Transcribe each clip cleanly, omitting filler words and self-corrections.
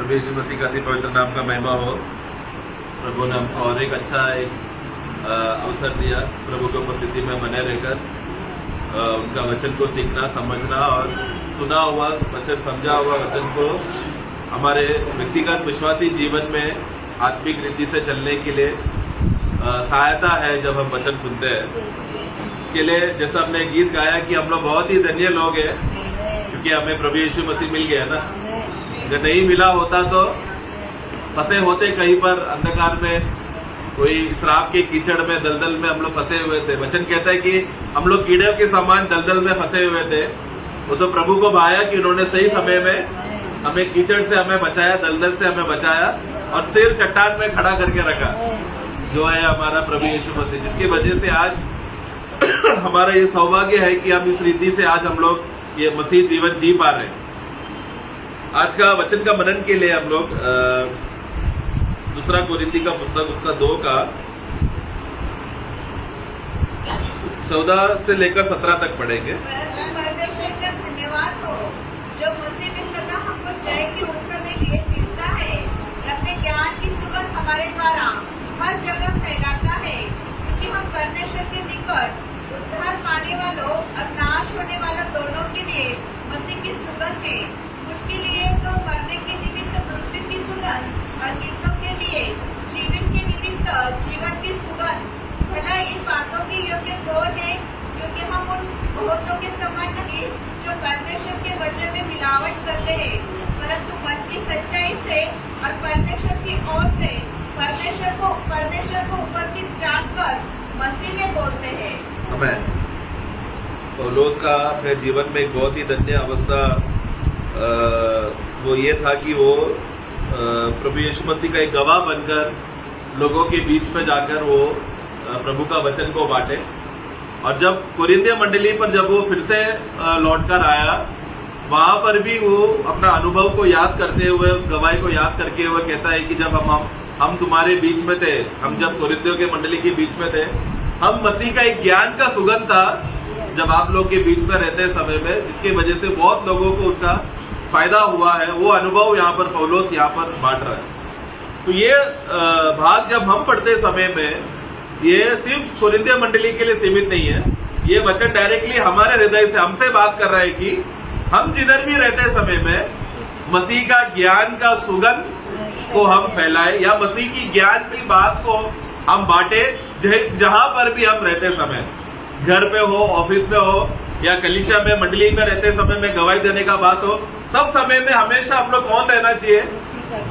प्रभु यीशु मसीह का अति पवित्र नाम का महिमा हो। प्रभु ने हमको और एक अच्छा अवसर दिया प्रभु की उपस्थिति में बने रहकर उनका वचन को सीखना, समझना और सुना हुआ वचन, समझा हुआ वचन को हमारे व्यक्तिगत विश्वासी जीवन में आत्मिक रीति से चलने के लिए सहायता है जब हम वचन सुनते हैं। इसके लिए जैसा हमने गीत गाया कि हम लोग बहुत ही धन्य लोग हैं क्योंकि हमें प्रभु यीशु मसीह मिल गया ना। अगर नहीं मिला होता तो फंसे होते कहीं पर अंधकार में, कोई श्राप के कीचड़ में, दलदल में हम लोग फंसे हुए थे। वचन कहता है कि हम लोग कीड़े के समान दलदल में फंसे हुए थे। वो तो प्रभु को भाया कि उन्होंने सही समय में हमें कीचड़ से हमें बचाया, दलदल से हमें बचाया और स्थिर चट्टान में खड़ा करके रखा, जो है हमारा प्रभु यीशु मसीह, जिसकी वजह से आज हमारा ये सौभाग्य है कि हम इस रीति से आज हम लोग ये मसीह जीवन जी पा रहे हैं। आज का वचन का मनन के लिए हम लोग दूसरा कोरिन्थी का पुस्तक उसका 2 का 14 से लेकर 17 तक पढ़ेंगे। परमेश्वर का धन्यवाद हो जो मसीह में सदा हमको जय की उत्सव में लिए मिलता है, अपने ज्ञान की सुगंध हमारे द्वारा हर जगह फैलाता है, क्योंकि हम परमेश्वर के निकट उद्धार पाने वालों और नाश होने वाला दोनों के लिए मसीह की सुगंध है। उसके लिए तो मरने के निमित्त मृत्यु की सुगंध और नित्यों के लिए जीवन के निमित्त जीवन की सुगंध। भला इन बातों की योग्य कौन है? क्योंकि हम उन बहुतों के समान नहीं जो परमेश्वर के वचन में मिलावट करते हैं, परंतु मन की सच्चाई से और परमेश्वर की ओर से परमेश्वर को उपस्थित जानकर मसीह में बोलते हैं। आमीन। पौलुस का अपने जीवन में एक बहुत ही धन्य अवस्था वो ये था कि वो प्रभु यीशु मसीह का एक गवाह बनकर लोगों के बीच में जाकर वो प्रभु का वचन को बांटे। और जब कोरिन्थिया मंडली पर जब वो फिर से लौटकर आया, वहां पर भी वो अपना अनुभव को याद करते हुए, उस गवाही को याद करके हुए कहता है कि जब हम तुम्हारे बीच में थे, हम जब कोरिन्थियों के मंडली के बीच में थे, हम मसीह का एक ज्ञान का सुगंध था जब आप लोग के बीच में रहते समय में, जिसकी वजह से बहुत लोगों को उसका फायदा हुआ है। वो अनुभव यहाँ पर पौलुस यहाँ पर बांट रहा है। तो ये भाग जब हम पढ़ते समय में, ये सिर्फ कोरिन्थिया मंडली के लिए सीमित नहीं है। ये वचन डायरेक्टली हमारे हृदय से हमसे बात कर रहा है कि हम जिधर भी रहते समय में मसीह का ज्ञान का सुगंध को हम फैलाए, या मसीह की ज्ञान की बात को हम बांटे जहां पर भी हम रहते समय, घर पे हो, ऑफिस में हो या कलीसिया में, मंडली में रहते समय में गवाही देने का बात हो, सब समय में हमेशा हम लोग कौन रहना चाहिए?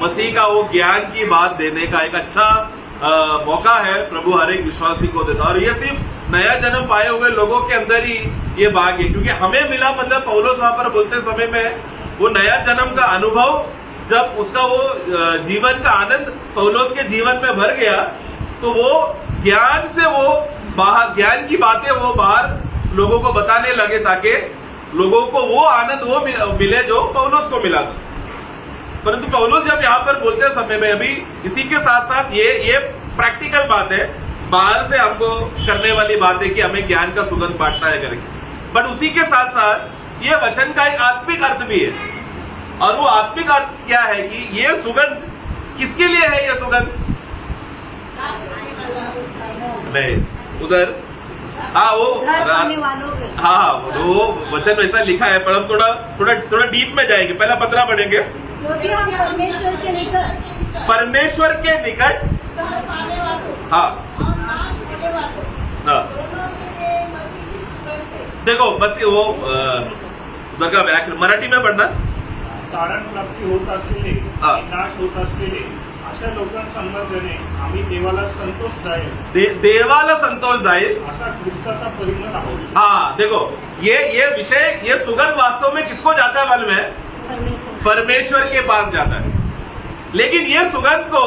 मसीह का वो ज्ञान की बात देने का एक अच्छा मौका है प्रभु हर एक विश्वासी को देता। और ये सिर्फ नया जन्म पाए हुए लोगों के अंदर ही ये भाग है, क्योंकि हमें मिला, मतलब पौलुस वहां पर बोलते समय में वो नया जन्म का अनुभव, जब उसका वो जीवन का आनंद पौलुस के जीवन में भर गया, तो वो ज्ञान से वो बाहर, ज्ञान की बातें वो बाहर लोगों को बताने लगे, ताकि लोगों को वो आनंद वो मिले जो पौलुस को मिला था। परंतु पौलुस जब यहाँ पर बोलते समय में, अभी इसी के साथ साथ ये प्रैक्टिकल बात है, बाहर से हमको करने वाली बात है कि हमें ज्ञान का सुगंध बांटना है करके, बट उसी के साथ साथ ये वचन का एक आत्मिक अर्थ भी है। और वो आत्मिक अर्थ क्या है कि ये सुगंध किसके लिए है? ये सुगंध नहीं, उधर वो वचन वैसा लिखा है, पर हम थोड़ा डीप में जाएंगे। पहला 15 पढ़ेंगे। परमेश्वर के निकट हाँ देखो, बस वो उधर का व्याकरण मराठी में पढ़ना। तारण प्राप्ती होत असलेले, नाश होत असलेले अशा लोकांसंबंधाने आम्ही देवाला संतोष जाईल, देवाला संतोष जाईल असा ख्रिस्ताचा परिमळ आहोत। हाँ देखो, ये विषय, ये सुगंध वास्तव में किसको जाता है मालूम है? परमेश्वर के पास जाता है। लेकिन ये सुगंध को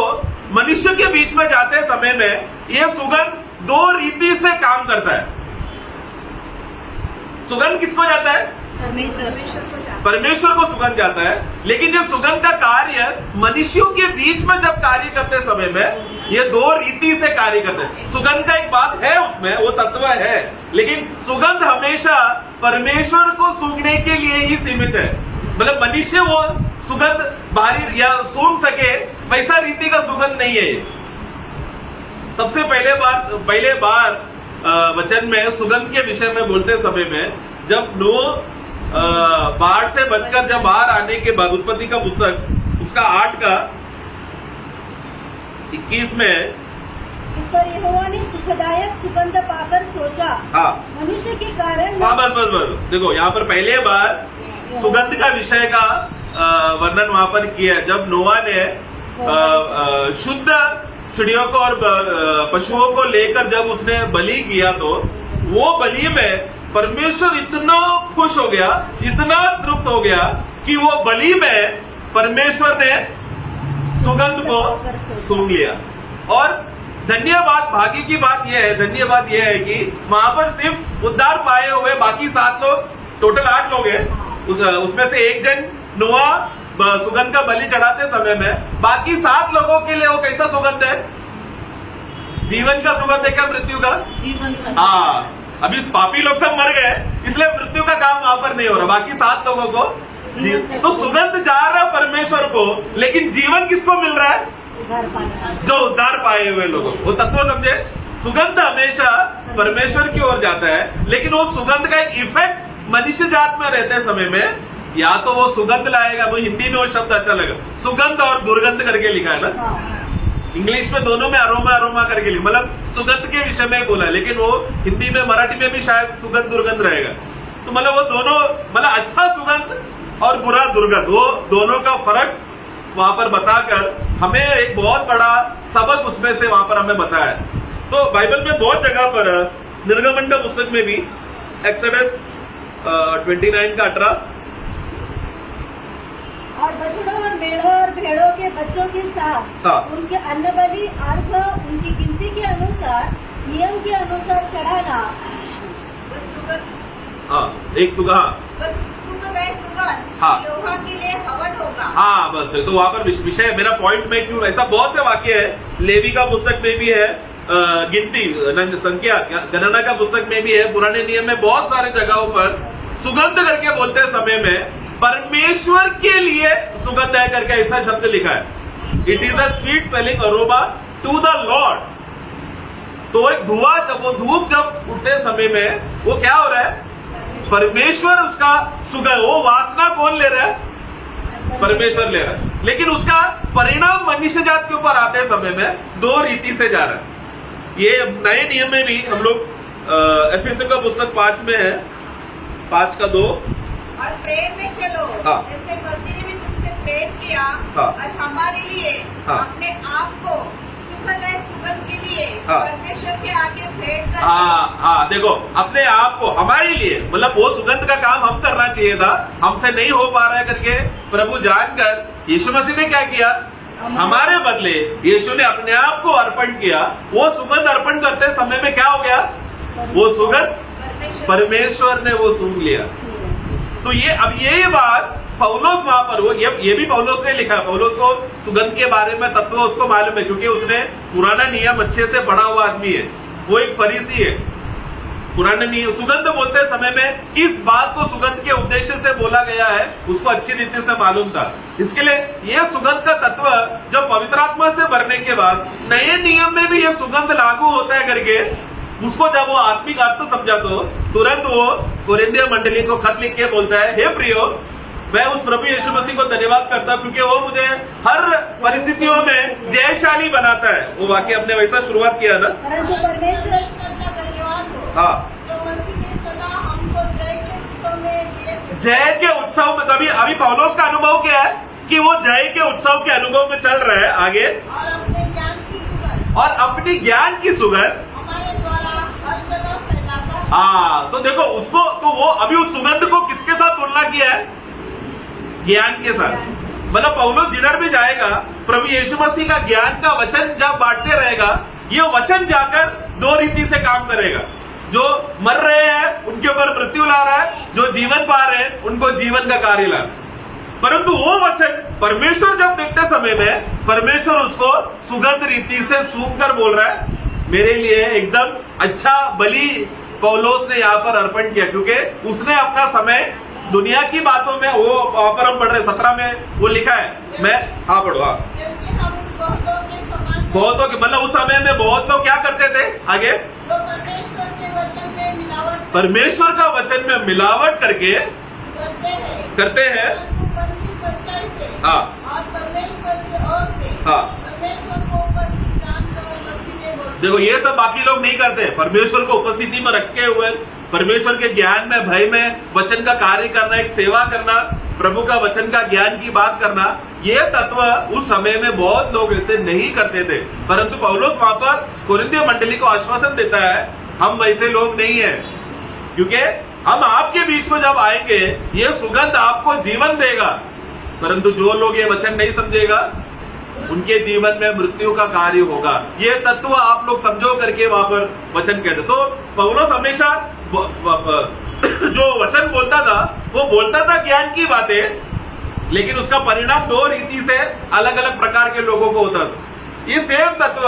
मनुष्य के बीच में जाते समय में, ये सुगंध 2 रीति से काम करता है। सुगंध किसको जाता है? परमेश्वर को सुगंध जाता है। लेकिन ये सुगंध का कार्य मनुष्यों के बीच में जब कार्य करते समय में, ये 2 रीति से कार्य करते हैं। सुगंध का एक बात है, उसमें वो तत्व है, लेकिन सुगंध हमेशा परमेश्वर को सूंघने के लिए ही सीमित है। मतलब मनुष्य वो सुगंध बाहरी या सूंघ सके वैसा रीति का सुगंध नहीं है ये। सबसे पहले बार वचन में सुगंध के विषय में बोलते समय में जब नूह बाढ़ से बचकर जब बाहर आने के बाद उत्पत्ति का पुस्तक उसका 8 का 21 में इस पर यहोवा ने सुखदायक सुगंध पाकर सोचा, हाँ मनुष्य के कारण हाँ बस देखो यहाँ पर पहले बार सुगंध का विषय का वर्णन वहां पर किया है। जब नोआ ने शुद्ध चिड़ियों को और पशुओं को लेकर जब उसने बलि किया तो वो बलि में परमेश्वर इतना खुश हो गया, इतना तृप्त हो गया कि वो बलि में परमेश्वर ने सुगंध को सूंघ लिया। और धन्यवाद भाग्य की बात यह है, धन्यवाद यह है कि वहां पर सिर्फ उद्धार पाए हुए बाकी 7 लोग, टोटल 8 लोग हैं, उसमें से एक जन नोआ सुगंध का बलि चढ़ाते समय में, बाकी 7 लोगों के लिए वो कैसा सुगंध है? जीवन का सुगंध है क्या मृत्यु का? जीवन का। हाँ, अभी पापी लोग सब मर गए इसलिए मृत्यु का काम वहां पर नहीं हो रहा, बाकी 7 लोगों को तो सुगंध जा रहा है परमेश्वर को, लेकिन जीवन किसको मिल रहा है? जो उद्धार पाए हुए लोगों को। वो तत्व समझे, सुगंध हमेशा परमेश्वर की ओर जाता है, लेकिन वो सुगंध का एक इफेक्ट मनुष्य जात में रहते समय में या तो वो सुगंध लाएगा, वो हिंदी में वो शब्द अच्छा लगा, सुगंध और दुर्गंध करके लिखा है ना, इंग्लिश में दोनों में अरोमा करके लिखा, मतलब सुगंध के विषय में बोला है, लेकिन वो हिंदी में मराठी में भी शायद सुगंध दुर्गंध रहेगा। तो मतलब वो दोनों, मतलब अच्छा सुगंध और बुरा दुर्गंध, वो दोनों का फर्क वहां पर बताकर हमें एक बहुत बड़ा सबक उसमें से वहां पर हमें बताया है। तो बाइबल में बहुत जगह पर निर्गमन का पुस्तक में भी एक्सोडस 29 का 18 और बछड़ों और मेढ़ों और भेड़ों के बच्चों के साथ हाँ। उनके अन्न बलि अर्घ उनकी गिनती के अनुसार नियम के अनुसार चढ़ाना। हाँ एक सुगंध, हाँ यहोवा के लिए हवन होगा। हाँ बस, तो वहां पर विषय, मेरा पॉइंट में क्यों, ऐसा बहुत से वाक्य है, लेवी का पुस्तक में भी है, गिनती संख्या गणना का पुस्तक में भी है, पुराने नियम में बहुत सारे जगहों पर सुगंध करके बोलते समय में परमेश्वर के लिए सुगंध है करके ऐसा शब्द लिखा है, it is a sweet smelling aroma to the Lord. तो एक धुआं, जब वो धूप जब उठते समय में वो क्या हो रहा है? परमेश्वर उसका सुगंध, वो वासना कौन ले रहा है? परमेश्वर ले रहा है, लेकिन उसका परिणाम मनुष्य जात के ऊपर आते समय में 2 रीति से जा रहा है। ये नए नियम में भी हम लोग एफएससी का पुस्तक 5 में है, 5 का 2, और प्रेम में चलो, हाँ। जैसे मसीह ने भी तुमसे प्रेम किया, हाँ। और हमारे लिए हाँ। अपने आप को सुखदायक सुगंध के लिए हाँ। परमेश्वर के आगे भेंट कर। हाँ देखो, अपने आप को हमारे लिए, मतलब वो सुगंध का काम हम करना चाहिए था, हमसे नहीं हो पा रहा है करके प्रभु जानकर यीशु मसीह ने क्या किया? हमारे बदले यीशु ने अपने आप को अर्पण किया। वो सुगंध अर्पण करते समय में क्या हो गया? वो सुगंध परमेश्वर ने वो सूंघ लिया। तो ये अब ये बात पौलोस वहां पर, वो ये भी पौलोस ने लिखा, पौलोस को सुगंध के बारे में तत्व उसको मालूम है, क्योंकि उसने पुराना नियम अच्छे से पढ़ा हुआ आदमी है, वो एक फरीसी है। पुराने नियम सुगंध बोलते समय में किस बात को सुगंध के उद्देश्य से बोला गया है उसको अच्छी रीति से मालूम था। इसके लिए यह सुगंध का तत्व जब पवित्र आत्मा से भरने के बाद नए नियम में भी यह सुगंध लागू होता है करके उसको जब वो आत्मिक अर्थ समझा तो तुरंत वो कोरिन्थिय मंडली को खत लिख के बोलता है, हे प्रियो, मैं उस प्रभु यीशु मसीह को धन्यवाद करता हूं क्योंकि वो मुझे हर परिस्थितियों में जयशाली बनाता है। वो वाक्य अपने वैसा शुरुआत किया ना, परंतु परमेश्वर हाँ, जो मसीह ने सदा हमको जय के उत्सव में लिए। जय के उत्सव में, तभी अभी पौलोस का अनुभव क्या है कि वो जय के उत्सव के अनुभव में चल रहा है आगे, और अपने ज्ञान की सुगंध, और अपनी ज्ञान की सुगंध हमारे द्वारा हर जगह फैलाता है। हाँ, तो देखो उसको, तो वो अभी उस सुगंध को किसके साथ तुलना किया है? ज्ञान के साथ। मतलब पौलोस जिधर भी जाएगा प्रभु यीशु मसीह का ज्ञान का वचन जब बांटते रहेगा, ये वचन जाकर 2 रीति से काम करेगा। जो मर रहे हैं उनके ऊपर मृत्यु ला रहा है, जो जीवन पा रहे हैं उनको जीवन का कार्य ला रहा है। परंतु वो वचन परमेश्वर जब देखते समय में परमेश्वर उसको सुगंध रीति से सूंघ कर बोल रहा है, मेरे लिए एकदम अच्छा बलि पौलोस ने यहाँ पर अर्पण किया, क्योंकि उसने अपना समय दुनिया की बातों में वो वहां पर हम पढ़ रहे 17 में वो लिखा है। मैं हाँ पढ़ो हाँ। क्योंकि हम बहुतों के समान बहुतों के मतलब उस समय में बहुत लोग क्या करते थे आगे तो परमेश्वर के वचन में मिलावट परमेश्वर का वचन में मिलावट करके करते हैं परंतु मन की सच्चाई से हाँ। और परमेश्वर की ओर से हाँ। परमेश्वर को ऊपर की जानकर मसीह में बोलते देखो ये सब बाकी लोग नहीं करते। परमेश्वर को उपस्थिति में रखे हुए परमेश्वर के ज्ञान में भय में वचन का कार्य करना, एक सेवा करना, प्रभु का वचन का ज्ञान की बात करना, ये तत्व उस समय में बहुत लोग ऐसे नहीं करते थे। परंतु पौलुस वहां पर कोरिन्थियों मंडली को आश्वासन देता है हम वैसे लोग नहीं है, क्योंकि हम आपके बीच में जब आएंगे ये सुगंध आपको जीवन देगा, परंतु जो लोग ये वचन नहीं समझेगा उनके जीवन में मृत्यु का कार्य होगा। ये तत्व आप लोग समझो करके वहां पर वचन कहते। तो पौलुस हमेशा जो वचन बोलता था वो बोलता था ज्ञान की बातें, लेकिन उसका परिणाम दो रीति से अलग अलग प्रकार के लोगों को होता था। ये सेम तत्व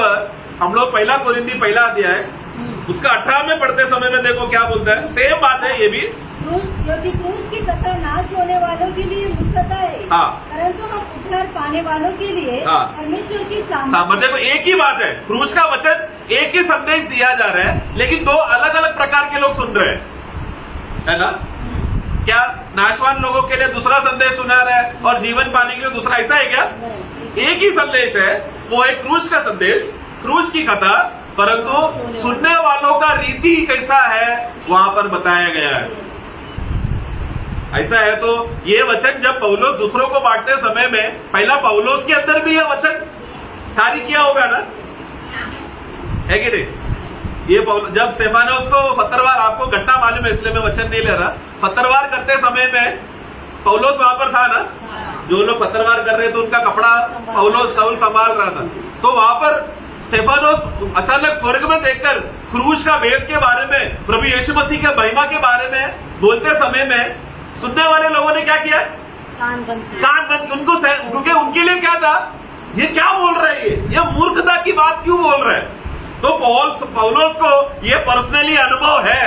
हम लोग पहला कोरिन्थी पहला अध्याय उसका 18 में पढ़ते समय में देखो क्या बोलता है। सेम बात है ये भी, क्योंकि क्रूस की कथा नाश होने वालों के लिए मूर्खता है, हाँ। परंतु हम उद्धार पाने वालों के लिए हाँ। परमेश्वर की सामर्थ्य। देखो एक ही बात है, क्रूस का वचन एक ही संदेश दिया जा रहा है, लेकिन दो अलग अलग प्रकार के लोग सुन रहे हैं, है ना। क्या नाशवान लोगों के लिए दूसरा संदेश सुना रहा है और जीवन पाने के लिए दूसरा, ऐसा है क्या? एक ही संदेश है, वो है क्रूस का संदेश, क्रूस की कथा, परंतु सुनने वालों का रीति कैसा है वहां पर बताया गया है। ऐसा है तो ये वचन जब पौलुस दूसरों को बांटते समय में पहला पौलुस के अंदर भी यह वचन कार्य किया होगा ना, है कि नहीं? ये जब स्तेफानोस को पत्थरवार, आपको घटना मालूम है इसलिए मैं वचन नहीं ले रहा, पत्थरवार करते समय में पौलुस वहां पर था ना, जो लोग पत्थरवार कर रहे थे उनका कपड़ा पौलुस शाऊल संभाल रहा था। तो वहां पर स्तेफानोस अचानक स्वर्ग में देखकर क्रूस का भेद के बारे में, प्रभु यीशु मसीह के महिमा के बारे में बोलते समय में सुनने वाले लोगों ने क्या किया? कान बंद। उनको क्योंकि उनके लिए क्या था, ये क्या बोल रहे हैं, ये मूर्खता की बात क्यों बोल रहे हैं। तो पौलुस को ये पर्सनली अनुभव है।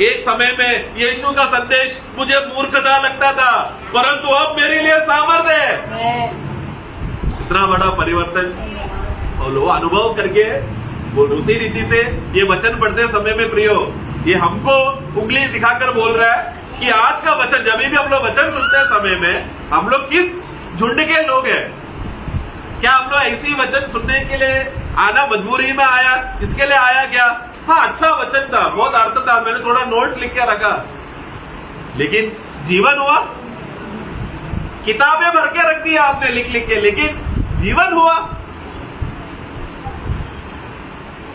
एक समय में यीशु का संदेश मुझे मूर्खता लगता था, परंतु अब मेरे लिए सामर्थ्य है। इतना बड़ा परिवर्तन पौलुस अनुभव करके बोल। उसी रीति से ये वचन पढ़ते समय में प्रियो, ये हमको उंगली दिखाकर बोल रहा है कि आज का वचन, जब भी हम लोग वचन सुनते हैं समय में, हम लोग किस झुंड के लोग हैं? क्या हम लोग ऐसी वचन सुनने के लिए आना मजबूरी में आया, इसके लिए आया क्या? हाँ, अच्छा वचन था, बहुत अर्थ था, मैंने थोड़ा नोट्स लिख के रखा, लेकिन जीवन हुआ? किताबें भर के रख दी आपने लिख लिख के, लेकिन जीवन हुआ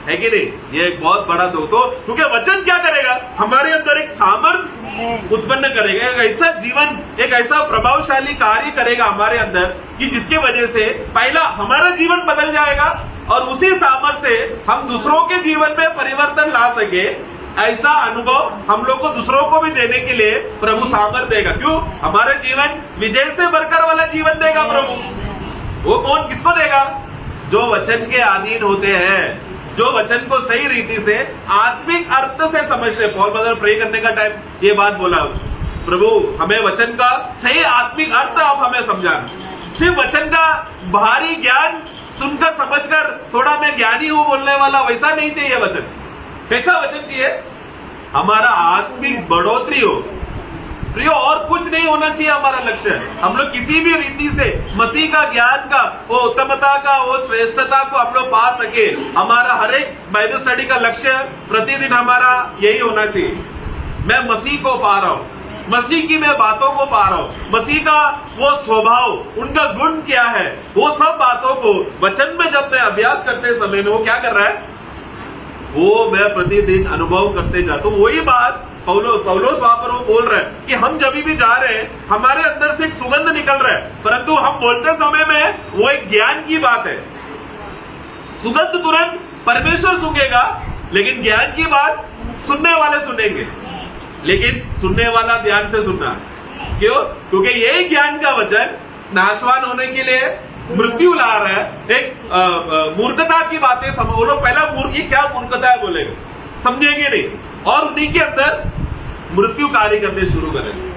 है कि नहीं? ये एक बहुत बड़ा दो। तो क्योंकि वचन क्या करेगा, हमारे अंदर एक सामर्थ्य उत्पन्न करेगा, एक ऐसा जीवन, एक ऐसा प्रभावशाली कार्य करेगा हमारे अंदर कि जिसके वजह से पहला हमारा जीवन बदल जाएगा और उसी सामर्थ्य से हम दूसरों के जीवन में परिवर्तन ला सके। ऐसा अनुभव हम लोग को दूसरों को भी देने के लिए प्रभु सामर्थ्य देगा। क्यों? हमारे जीवन विजय से बढ़कर वाला जीवन देगा प्रभु। वो कौन, किसको देगा? जो वचन के अधीन होते हैं, जो वचन को सही रीति से आत्मिक अर्थ से समझते। पॉल ब्रदर प्रे करने का टाइम ये बात बोला, प्रभु हमें वचन का सही आत्मिक अर्थ आप हमें समझाना। सिर्फ वचन का बाहरी ज्ञान सुनकर समझकर थोड़ा मैं ज्ञानी हूं बोलने वाला वैसा नहीं चाहिए वचन। कैसा वचन चाहिए? हमारा आत्मिक बढ़ोतरी हो प्रियो, और कुछ नहीं होना चाहिए हमारा लक्ष्य। हम लोग किसी भी रीति से मसीह का ज्ञान का, वो उत्तमता का, वो श्रेष्ठता को हम लोग पा सके। हमारा हर एक बाइबल स्टडी का लक्ष्य प्रतिदिन हमारा यही होना चाहिए, मैं मसीह को पा रहा हूँ, मसीह की मैं बातों को पा रहा हूँ, मसीह का वो स्वभाव, उनका गुण क्या है, वो सब बातों को वचन में जब मैं अभ्यास करते समय में वो क्या कर रहा है, वो मैं प्रतिदिन अनुभव करते जाता हूँ। वही बात पौलुस वहां पर वो बोल रहे हैं कि हम जब भी जा रहे हैं हमारे अंदर से एक सुगंध निकल रहा है, परंतु हम बोलते समय में वो एक ज्ञान की बात है। सुगंध तुरंत परमेश्वर सूंघेगा, लेकिन ज्ञान की बात सुनने वाले सुनेंगे। लेकिन सुनने वाला ध्यान से सुनना, क्यों? क्योंकि यही ज्ञान का वचन नाशवान होने के लिए मृत्यु ला रहा है। एक मूर्खता की बातें वो लोग पहला मूर्ख क्या मूर्खता है बोलेंगे, समझेंगे नहीं, और उन्हीं के अंदर मृत्यु कार्य करने शुरू करेंगे।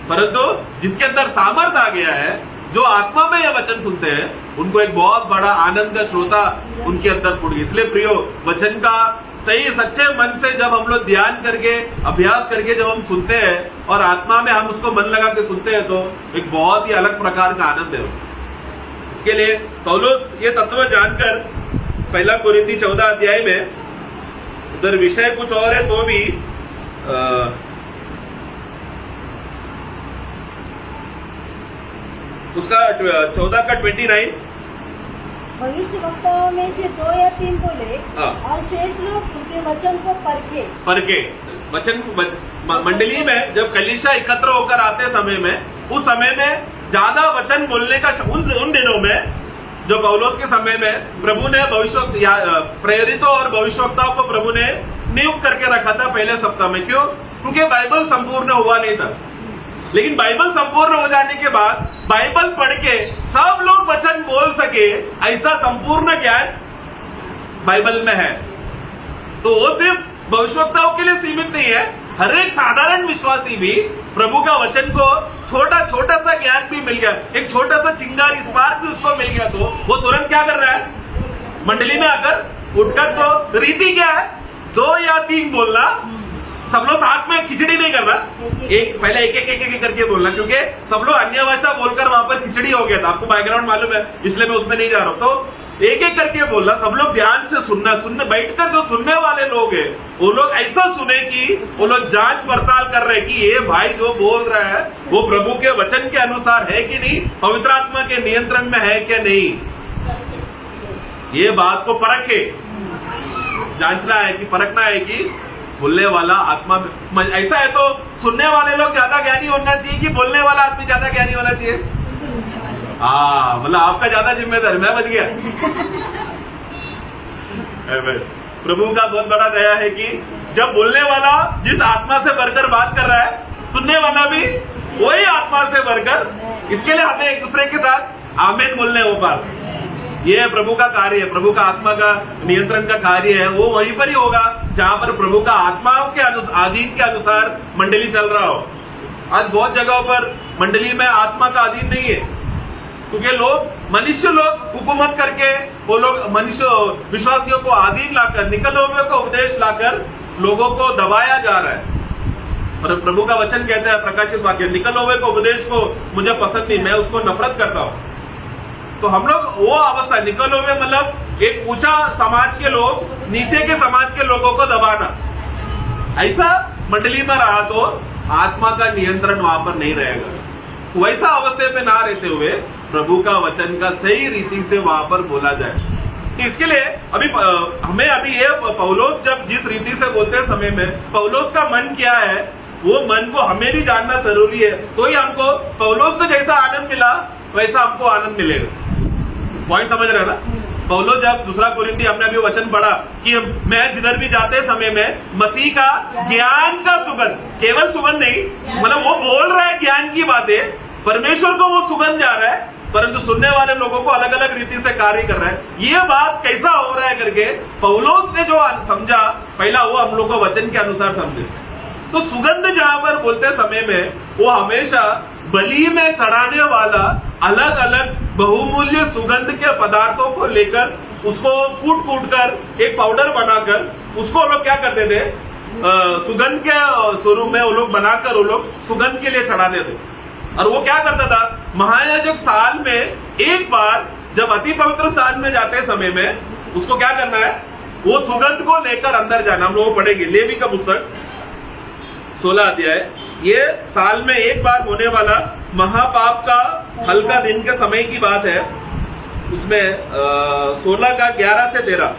परंतु जिसके अंदर सामर्थ आ गया है, जो आत्मा में यह वचन सुनते हैं, उनको एक बहुत बड़ा आनंद का श्रोता उनके अंदर फूट गया। इसलिए प्रियो, वचन का सही सच्चे मन से जब हम लोग ध्यान करके अभ्यास करके जब हम सुनते हैं और आत्मा में हम उसको मन लगा के सुनते हैं, तो एक बहुत ही अलग प्रकार का आनंद है। इसके लिए पौलुस ये तत्व जानकर पहला कोरिन्थी 14 अध्याय में, उधर विषय कुछ और है तो भी उसका 14 का 29, भविष्य वक्ताओं में से 2 या 3 बोले हाँ। और शेष लोग उनके वचन को परखे। वचन मंडली में जब कलीसिया एकत्र होकर आते समय में, उस समय में ज्यादा वचन बोलने का उन दिनों में, जो पौलुस के समय में प्रभु ने प्रेरितों और भविष्यवक्ताओं को प्रभु ने नियुक्त करके रखा था पहले सप्ताह में। क्यों? क्योंकि बाइबल संपूर्ण हुआ नहीं था। लेकिन बाइबल संपूर्ण हो जाने के बाद बाइबल पढ़ के सब लोग वचन बोल सके, ऐसा संपूर्ण ज्ञान बाइबल में है। तो वो सिर्फ भविष्यवक्ताओं के लिए सीमित नहीं है, हर एक साधारण विश्वासी भी प्रभु का वचन को छोटा सा ज्ञान भी मिल गया, एक छोटा सा चिंगारी स्पार्क भी उसको मिल गया, तो वो तुरंत क्या कर रहा है? मंडली में आकर उठकर, तो रीति क्या है? 2 या 3 बोलना, सब लोग साथ में खिचड़ी नहीं करना, पहले एक करके बोलना, क्योंकि सब लोग अन्य भाषा बोलकर वहां पर खिचड़ी हो गया था। आपको बैकग्राउंड मालूम है, इसलिए मैं उसमें नहीं जा रहा हूं। तो एक करके बोलना, सब लोग ध्यान से सुनना बैठकर जो सुनने वाले लोग हैं, वो लोग ऐसा सुने कि वो लोग जांच पड़ताल कर रहे हैं कि ये भाई जो बोल रहा है वो प्रभु के वचन के अनुसार है कि नहीं, पवित्र आत्मा के नियंत्रण में है क्या नहीं। ये बात को परखे, जांचना है कि परखना है कि बोलने वाला आत्मा में ऐसा है, तो सुनने वाले लोग ज्यादा ज्ञानी होना चाहिए कि बोलने वाला आदमी ज्यादा ज्ञानी होना चाहिए? मतलब आपका ज्यादा जिम्मेदार, मैं बच गया। प्रभु का बहुत बड़ा दया है कि जब बोलने वाला जिस आत्मा से बढ़कर बात कर रहा है, सुनने वाला भी वही आत्मा से बढ़कर, इसके लिए हमें एक दूसरे के साथ आमीन बोलने हो पार। ये प्रभु का कार्य है, प्रभु का आत्मा का नियंत्रण का कार्य है। वो वहीं पर ही होगा जहां पर प्रभु का आत्माओं के अधीन के अनुसार मंडली चल रहा हो। आज बहुत जगहों पर मंडली में आत्मा का अधीन नहीं है, क्योंकि मनुष्य लोग हुकूमत करके, वो लोग मनुष्य विश्वासियों को अधीन लाकर, निकलोवियों को उपदेश लाकर लोगों को दबाया जा रहा है। और प्रभु का वचन कहता है, प्रकाशित वाक्य, निकलोवे को उपदेश को मुझे पसंद नहीं, मैं उसको नफरत करता हूं। तो हम लोग वो अवस्था, निकलोवे मतलब एक ऊंचा समाज के लोग नीचे के समाज के लोगों को दबाना, ऐसा मंडली में रहा तो आत्मा का नियंत्रण वहां पर नहीं रहेगा। वैसा अवस्था पे ना रहते हुए प्रभु का वचन का सही रीति से वहां पर बोला जाए। तो इसके लिए हमें अभी ये पौलुस जब जिस रीति से बोलते समय में पौलुस का मन क्या है, वो मन को हमें भी जानना जरूरी है। तो ही हमको पौलुस को जैसा आनंद मिला वैसा हमको आनंद मिलेगा। पॉइंट समझ रहे ना? पौलुस जब दूसरा कोरिन्थी, हमने अभी वचन पढ़ा कि मैं जिधर भी जाते समय में मसीह का ज्ञान का सुगंध, केवल सुगंध नहीं, मतलब वो बोल रहा है ज्ञान की बातें, परमेश्वर को वो सुगंध जा रहा है, परंतु सुनने वाले लोगों को अलग अलग रीति से कार्य कर रहा है। ये बात कैसा हो रहा है करके पौलुस ने जो समझा, पहला वो हम लोग को वचन के अनुसार समझे। तो सुगंध जहां पर बोलते समय में वो हमेशा बलि में चढ़ाने वाला अलग अलग बहुमूल्य सुगंध के पदार्थों को लेकर उसको कूट कर एक पाउडर बनाकर उसको लोग क्या करते थे, सुगंध के स्वरूप में वो लोग बनाकर वो लोग सुगंध के लिए चढ़ाते थे। और वो क्या करता था, महायाजक साल में एक बार जब अति पवित्र स्थान में जाते समय में उसको क्या करना है, वो सुगंध को लेकर अंदर जाना। हम लोग पढ़ेंगे लेवी का पुस्तक 16 अध्याय। ये साल में एक बार होने वाला महापाप का हल्का दिन के समय की बात है। उसमें 16 का 11 से 13।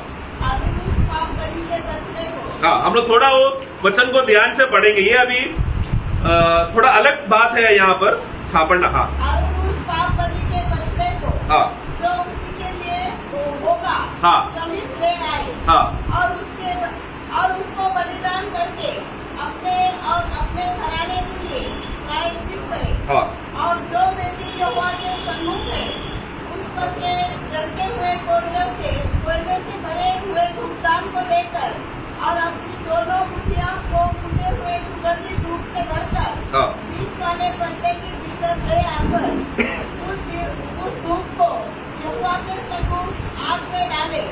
हाँ, हम लोग थोड़ा वो वचन को ध्यान से पढ़ेंगे। ये अभी थोड़ा अलग बात है यहाँ पर। हाँ, पढ़ना। हाँ, और उस पाप बलि के बछड़े को, हाँ, जो उसी के लिए होगा, हाँ, समीप ले आए, हाँ, और उसको बलिदान करके अपने और अपने घराने के लिए प्रायश्चित करे। हाँ, और जो वेदी यहोवा के सम्मुख है, उस पर के जलते हुए कोयले से भरे हुए धूपदान को लेकर और अपनी दोनों मुठिया को फूटे हुए सुगंधित धूप से भरकर हाँ, बीच वाले पर्दे के भीतर ले आकर उस धूप को यहोवा के सम्मुख आग में डाले,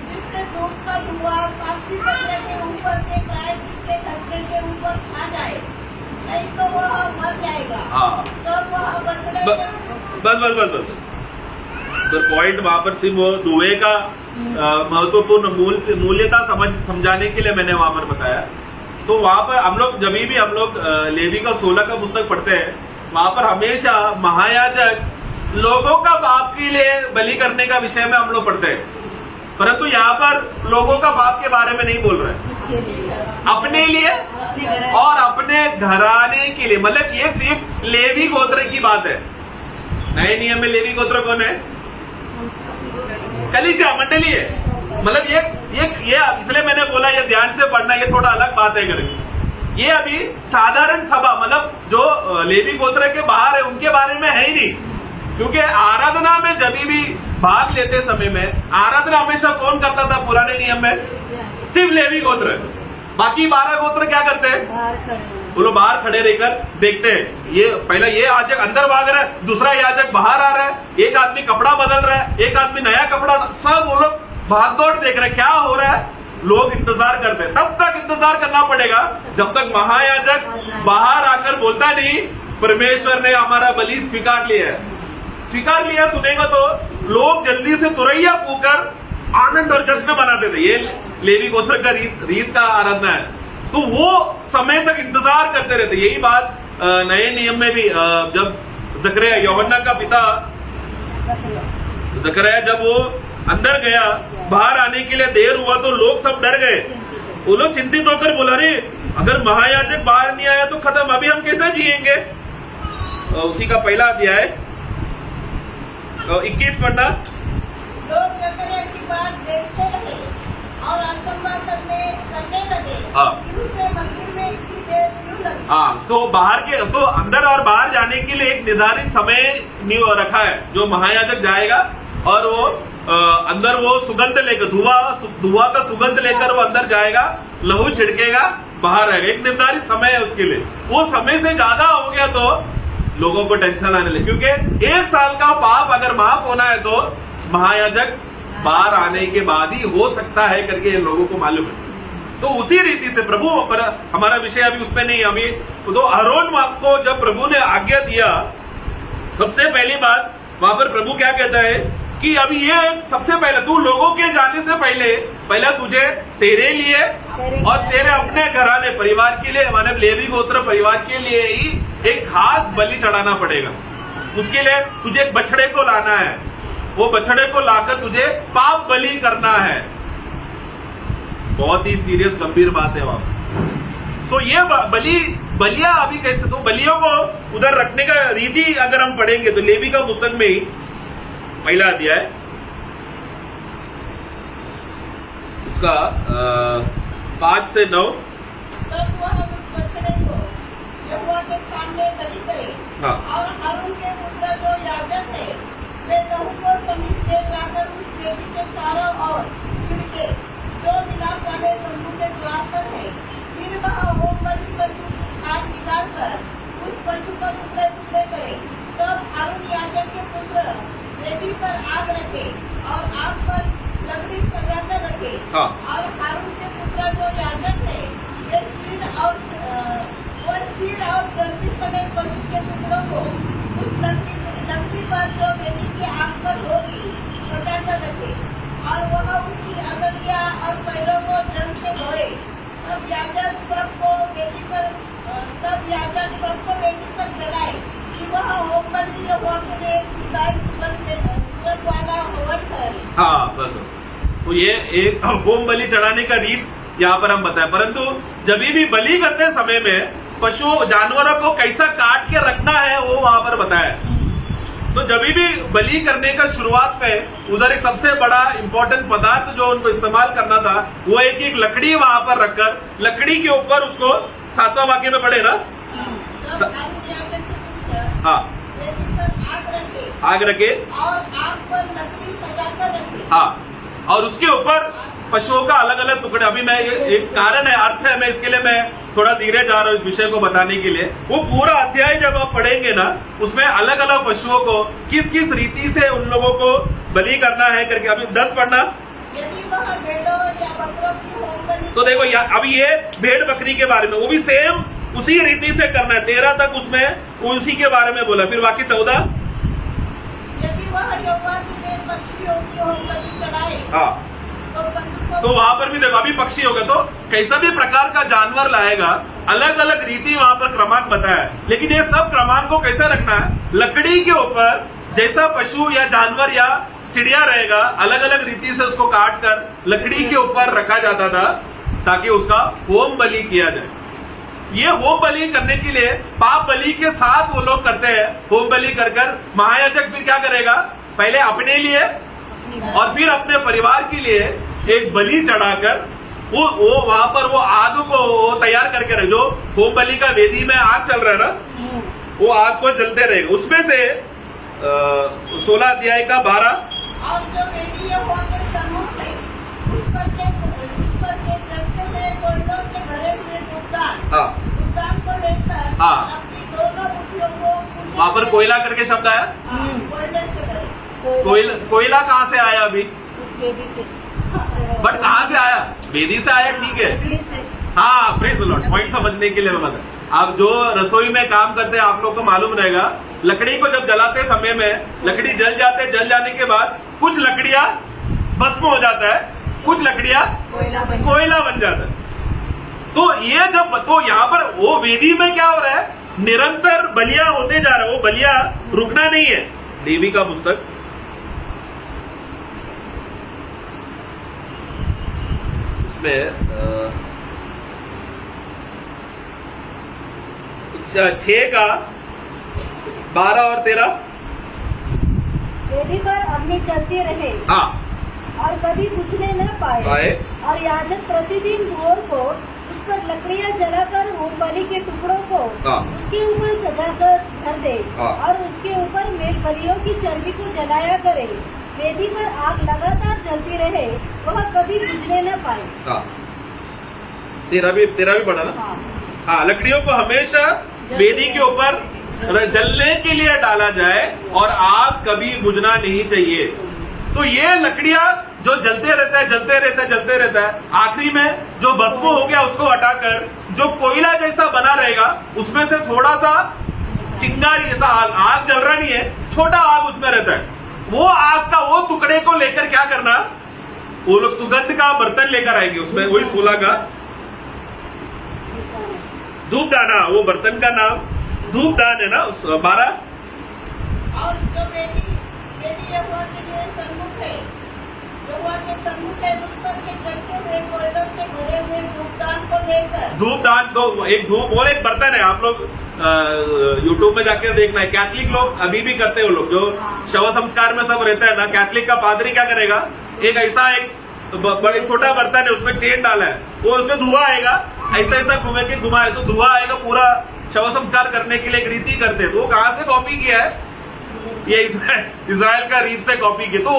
जिससे धूप का धुआं साक्षी पत्र के ऊपर के प्रायश्चित के ढकने के ऊपर खा जाए, नहीं तो वह मर जाएगा। हाँ। तो वह बछड़े बस पॉइंट वहां पर सिर्फ वो धुएं का महत्वपूर्ण मूल्यता समझाने के लिए मैंने वहां पर बताया। तो वहां पर हम लोग लेवी का 16 का पुस्तक पढ़ते हैं, वहां पर हमेशा महायाजक लोगों का पाप के लिए बलि करने का विषय में हम लोग पढ़ते हैं, परंतु यहाँ पर लोगों का पाप के बारे में नहीं बोल रहे, अपने लिए और अपने घराने के लिए। मतलब ये सिर्फ लेवी गोत्र की बात है। नए नियम में लेवी गोत्र कौन है? कलीसिया मंडली है। मतलब ये इसलिए मैंने बोला ये ध्यान से पढ़ना, ये थोड़ा अलग बात है करके। ये अभी साधारण सभा, मतलब जो लेवी गोत्र के बाहर है उनके बारे में है ही नहीं, क्योंकि आराधना में जब भी भाग लेते समय में आराधना हमेशा कौन करता था पुराने नियम में? सिर्फ लेवी गोत्र। बाकी 12 गोत्र क्या करते हैं? वो लोग बाहर खड़े रहकर देखते हैं। ये पहला ये याजक अंदर भाग रहा है, दूसरा याजक बाहर आ रहा है, एक आदमी कपड़ा बदल रहा है, एक आदमी नया कपड़ा, सब वो लोग भाग दौड़ देख रहे हैं क्या हो रहा है। लोग इंतजार करते हैं, तब तक इंतजार करना पड़ेगा जब तक महायाजक बाहर आकर बोलता नहीं परमेश्वर ने हमारा बलि स्वीकार लिया सुनेगा तो लोग जल्दी से तुरैया फूकर आनंद और जश्न मनाते थे। ये लेवी गोत्र का रीत का आराधना है, तो वो समय तक इंतजार करते रहते। यही बात नए नियम में भी जब जकरिया यूहन्ना का पिता जकरिया जब वो अंदर गया, बाहर आने के लिए देर हुआ तो लोग सब डर गए। वो लोग चिंतित होकर बोला, रे अगर महायाजक बाहर नहीं आया तो खत्म, अभी हम कैसे जिएंगे। उसी का पहला अध्याय 21 पढ़ना। लोग जकरिया की बात देखते रहे और अचंभा करने लगे कि उसे मंदिर में इतनी देर क्यों लगी। हाँ, तो अंदर और बाहर जाने के लिए एक निर्धारित समय रखा है, जो महायाजक जाएगा और वो अंदर वो सुगंध लेकर धुआं का सुगंध लेकर वो अंदर जाएगा, लहू छिड़केगा, बाहर रहेगा। एक निर्धारित समय है उसके लिए। वो समय से ज्यादा हो गया तो लोगों को टेंशन आने लगी, क्योंकि 1 साल का पाप अगर माफ होना है तो महायाजक बाहर आने के बाद ही हो सकता है करके लोगों को मालूम है। तो उसी रीति से प्रभु पर हमारा विषय अभी उसमें नहीं, अभी तो अहरोन को जब प्रभु ने आज्ञा दिया, सबसे पहली बात वहां पर प्रभु क्या कहता है कि अभी ये सबसे पहले तू लोगों के जाने से पहले तुझे तेरे लिए और तेरे अपने घराने परिवार के लिए, माने लेवी गोत्र परिवार के लिए ही एक खास बलि चढ़ाना पड़ेगा। उसके लिए तुझे एक बछड़े को लाना है, वो बछड़े को लाकर तुझे पाप बलि करना है। बहुत ही सीरियस गंभीर बात है वहां। तो ये बलियां अभी कैसे, तो बलियों को उधर रखने का रीति अगर हम पढ़ेंगे तो लेवी का पुस्तक में ही पहला अध्याय उसका 5 से 9। तब वह उस बछड़े को यहोवा के सामने बलि करे। हाँ। और हारून के पुत्र जो याजक है वे लहू को समीप ले जाकर उस वेदी के चारों ओर छिड़के जो मिलाप वाले तंबू के द्वार पर है। फिर वह होम बलि पशु की खाल निकालकर उस पशु को टुकड़े टुकड़े करे। तब हारून याजक के पुत्र वेदी पर आग रखे और आग पर लकड़ी सजाकर रखे। हाँ। और हारून के पुत्र जो याजक है वे शीर और चर्बी समेत पशु के टुकड़ों को उस लकड़ी पर जो वेदी की आग पर होगी सजाकर रखे और वह उसकी अंगड़ियां और पैरों को जल से धोए। तब याजक सबको वेदी पर जलाए कि वह होम बलि यहोवा के लिए सुगंध वाला हवन ठहरे। हाँ बस, तो ये एक होम बलि चढ़ाने का रीत यहाँ पर हम बताए। परंतु जब भी बलि करते समय में पशु जानवरों को कैसा काट के रखना है वो वहां पर बताया। तो जब भी बलि करने का शुरुआत में उधर एक सबसे बड़ा इंपॉर्टेंट पदार्थ जो उनको इस्तेमाल करना था वो एक लकड़ी वहां पर रखकर लकड़ी के ऊपर उसको 7वां वाक्य में पढ़े ना, हाँ, आग रखे और आग पर लकड़ी सजाकर रखे। हाँ, और उसके ऊपर पशुओं का अलग अलग टुकड़े, अभी मैं एक कारण है, अर्थ है, मैं इसके लिए मैं थोड़ा धीरे जा रहा हूँ इस विषय को बताने के लिए। वो पूरा अध्याय जब आप पढ़ेंगे ना, उसमें अलग अलग पशुओं को किस किस रीति से उन लोगों को बलि करना है करके, अभी 10 पढ़ना। यदि वह भेड़ों या बकरों की होम बलि तो देखो अभी ये भेड़ बकरी के बारे में, वो भी सेम उसी रीति से करना है। 13 तक उसमें उसी के बारे में बोला, फिर बाकी 14। यदि वह यहोवा के लिए पक्षियों की होम बलि चढ़ाए हाँ, तो तो वहां पर भी देखो, अभी पक्षी होगा तो कैसा भी प्रकार का जानवर लाएगा, अलग अलग रीति वहां पर क्रमांक बताया है। लेकिन ये सब क्रमांक को कैसे रखना है, लकड़ी के ऊपर जैसा पशु या जानवर या चिड़िया रहेगा, अलग अलग रीति से उसको काट कर लकड़ी के ऊपर रखा जाता था ताकि उसका होम बलि किया जाए। ये होम बलि करने के लिए पाप बलि के साथ वो लोग करते हैं। होम बलि कर कर महायाजक फिर क्या करेगा, पहले अपने लिए और फिर अपने परिवार के लिए एक बलि चढ़ाकर वो वहां पर वो आग को वो तैयार करके रहे, जो होम बलि का वेदी में आग चल रहा है ना, वो आग को जलते रहेगा। उसमें से 16 अध्याय का 12, और जो वेदी यहोवा के सम्मुख है उस पर के जलते हुए कोयलों से भरे हुए धूपदान को लेकर हाँ। अपनी दोनों मुठियों को वहां पर कोयला करके शब्द आया। कोयले से भरे। कोयला कहाँ से आया अभी, उस वेदी से, बट कहाँ से आया, वेदी से आया, ठीक है। लकड़ी से। हाँ, प्रेज द लॉर्ड, पॉइंट समझने के लिए बोला था। आप जो रसोई में काम करते हैं आप लोग को मालूम रहेगा, लकड़ी को जब जलाते समय में लकड़ी जल जाने के बाद कुछ लकड़ियां भस्म हो जाता है, कुछ लकड़ियां कोयला बन जाता है। तो ये जब तो यहाँ पर वो वेदी में क्या हो रहा है, निरंतर बलियां होते जा रहे, वो बलियां रुकना नहीं है। देवी का पुस्तक उसमें 6 का 12 और 13। वेदी पर अग्नि चलती रहे हाँ, और कभी बुझने न पाए और याजक प्रतिदिन भोर को उस पर लकड़ियां जलाकर होम बलि के टुकड़ों को हाँ। उसके ऊपर सजाकर धर दे हाँ। और उसके ऊपर मेल बलियों की चर्बी को जलाया करे। वेदी पर आग लगातार जलती रहे, वह कभी बुझने न पाए। हाँ, 13 भी पढ़ा ना। हाँ। हाँ, लकड़ियों को हमेशा वेदी के ऊपर जलने के लिए डाला जाए और आग कभी बुझना नहीं चाहिए। तो ये लकड़ियां जो जलते रहता है, आखिरी में जो भस्म हो गया उसको हटाकर जो कोयला जैसा बना रहेगा, उसमें से थोड़ा सा चिंगारी जैसा आग जल रहा नहीं है, छोटा आग उसमें रहता है। वो आग का वो टुकड़े को लेकर क्या करना, वो लोग सुगंध का बर्तन लेकर आएंगे, उसमें वही 16 का धूपदाना, वो बर्तन का नाम धूपदान है ना। 12, और जो वेदी यहोवा के लिए सम्मुख है, यहोवा के सम्मुख है, उस पर के जलते हुए कोयलों से भरे हुए धूपदान को लेकर। धूपदान तो एक धूप और एक बर्तन है। आप लोग यूट्यूब में जाके देखना है, कैथलिक लोग अभी भी करते हैं। वो लोग जो शव संस्कार में सब रहता है ना, कैथलिक का पादरी क्या करेगा, एक ऐसा एक बड़े छोटा बर्तन है, उसमें चेन डाला है, वो उसमें धुआं आएगा, ऐसा घुमाए तो धुआं आएगा, पूरा शव संस्कार करने के लिए एक रीति करते हैं। तो वो कहाँ से कॉपी किया है, ये इज़राइल का रीत से कॉपी किया। तो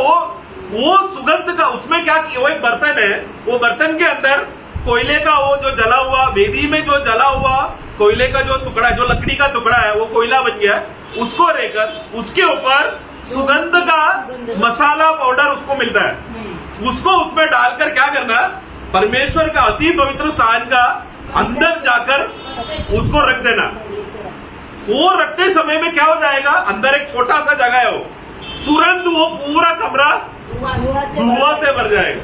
वो सुगंध का उसमें क्या किया, वो एक बर्तन है, वो बर्तन के अंदर कोयले का वो जो जला हुआ, वेदी में जो जला हुआ कोयले का जो टुकड़ा है, जो लकड़ी का टुकड़ा है, वो कोयला बन गया, उसको लेकर उसके ऊपर सुगंध का मसाला पाउडर उसको मिलता है, उसको उसमें डालकर क्या करना, परमेश्वर का अति पवित्र स्थान का अंदर जाकर उसको रख देना। वो रखते समय में क्या हो जाएगा, अंदर एक छोटा सा जगह है, वो तुरंत वो पूरा कमरा धुआं से भर जाएगा।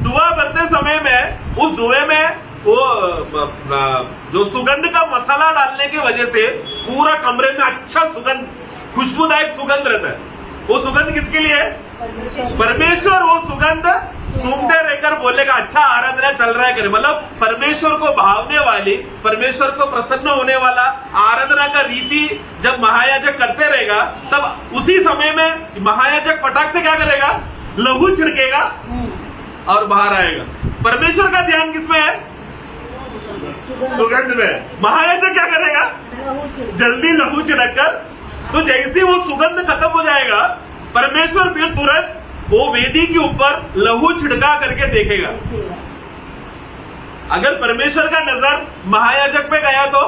धुआं भरते समय में उस धुएं में वो जो सुगंध का मसाला डालने की वजह से पूरा कमरे में अच्छा सुगंध, खुशबूदायक सुगंध रहता है। वो सुगंध किसके लिए है, परमेश्वर वो सुगंध सूंघते रहकर बोलेगा अच्छा आराधना चल रहा है करे, मतलब परमेश्वर को भावने वाली, परमेश्वर को प्रसन्न होने वाला आराधना का रीति जब महायाजक करते रहेगा, तब उसी समय में महायाजक फटाक से क्या करेगा, लहू छिड़केगा और बाहर आएगा। परमेश्वर का ध्यान किसमें है, सुगंध में। महायाजक क्या करेगा, जल्दी लहू छिड़क कर, तो जैसे वो सुगंध खत्म हो जाएगा, परमेश्वर फिर तुरंत वो वेदी के ऊपर लहू छिड़का करके देखेगा। अगर परमेश्वर का नजर महायाजक पे गया तो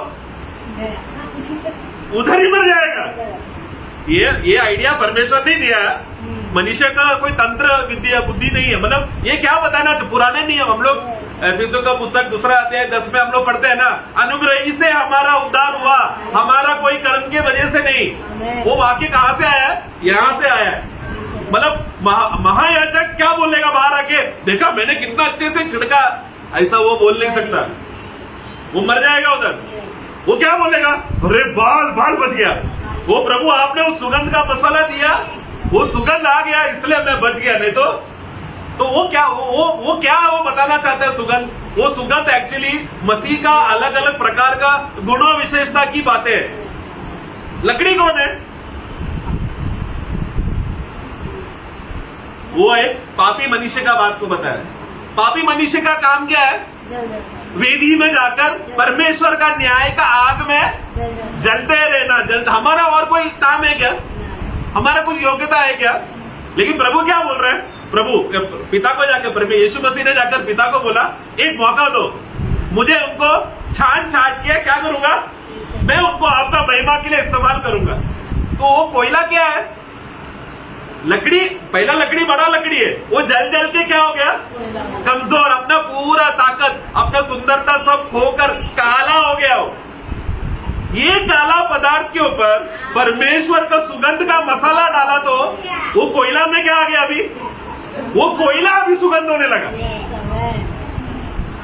उधर ही मर जाएगा। ये आइडिया परमेश्वर नहीं दिया है, मनुष्य का कोई तंत्र विद्या बुद्धि नहीं है। मतलब ये क्या बताना, पुराने नियम हम लोग एफिसों का पुस्तक 2 अध्याय 10 में हम लोग पढ़ते हैं ना, अनुग्रह से हमारा उद्धार हुआ, हमारा कोई कर्म के वजह से नहीं। वो वाक्य कहां से आया है? यहां से आया है। मतलब महायाजक क्या बोलेगा बाहर आके, देखा मैंने कितना अच्छे से छिड़का, ऐसा वो बोल नहीं सकता, वो मर जाएगा उधर। वो क्या बोलेगा, अरे बाल बच गया, वो प्रभु आपने उस सुगंध का मसाला दिया, वो सुगंध आ गया इसलिए मैं बच गया, नहीं तो वो क्या वो बताना चाहता है सुगंध? वो सुगंध एक्चुअली मसीह का अलग अलग प्रकार का गुणों विशेषता की बातें है। लकड़ी कौन है? वो एक पापी मनुष्य का बात को बताया। पापी मनुष्य का काम क्या है? वेदी में जाकर परमेश्वर का न्याय का आग में जलते रहना। हमारा और कोई काम है क्या? हमारा कुछ योग्यता है क्या? लेकिन प्रभु क्या बोल रहे हैं? प्रभु पिता को जाकर, यीशु मसीह ने जाकर पिता को बोला, एक मौका दो, मुझे उनको छान के क्या करूंगा, मैं उनको आपका महिमा के लिए इस्तेमाल करूंगा। तो वो कोयला क्या है? लकड़ी, पहला लकड़ी बड़ा लकड़ी है, वो जल के क्या हो गया? कमजोर, अपना पूरा ताकत, अपना सुंदरता सब खोकर काला हो गया हो। ये काला पदार्थ के ऊपर परमेश्वर का सुगंध का मसाला डाला तो वो कोयला में क्या आ गया? अभी वो कोयला अभी सुगंध होने लगा।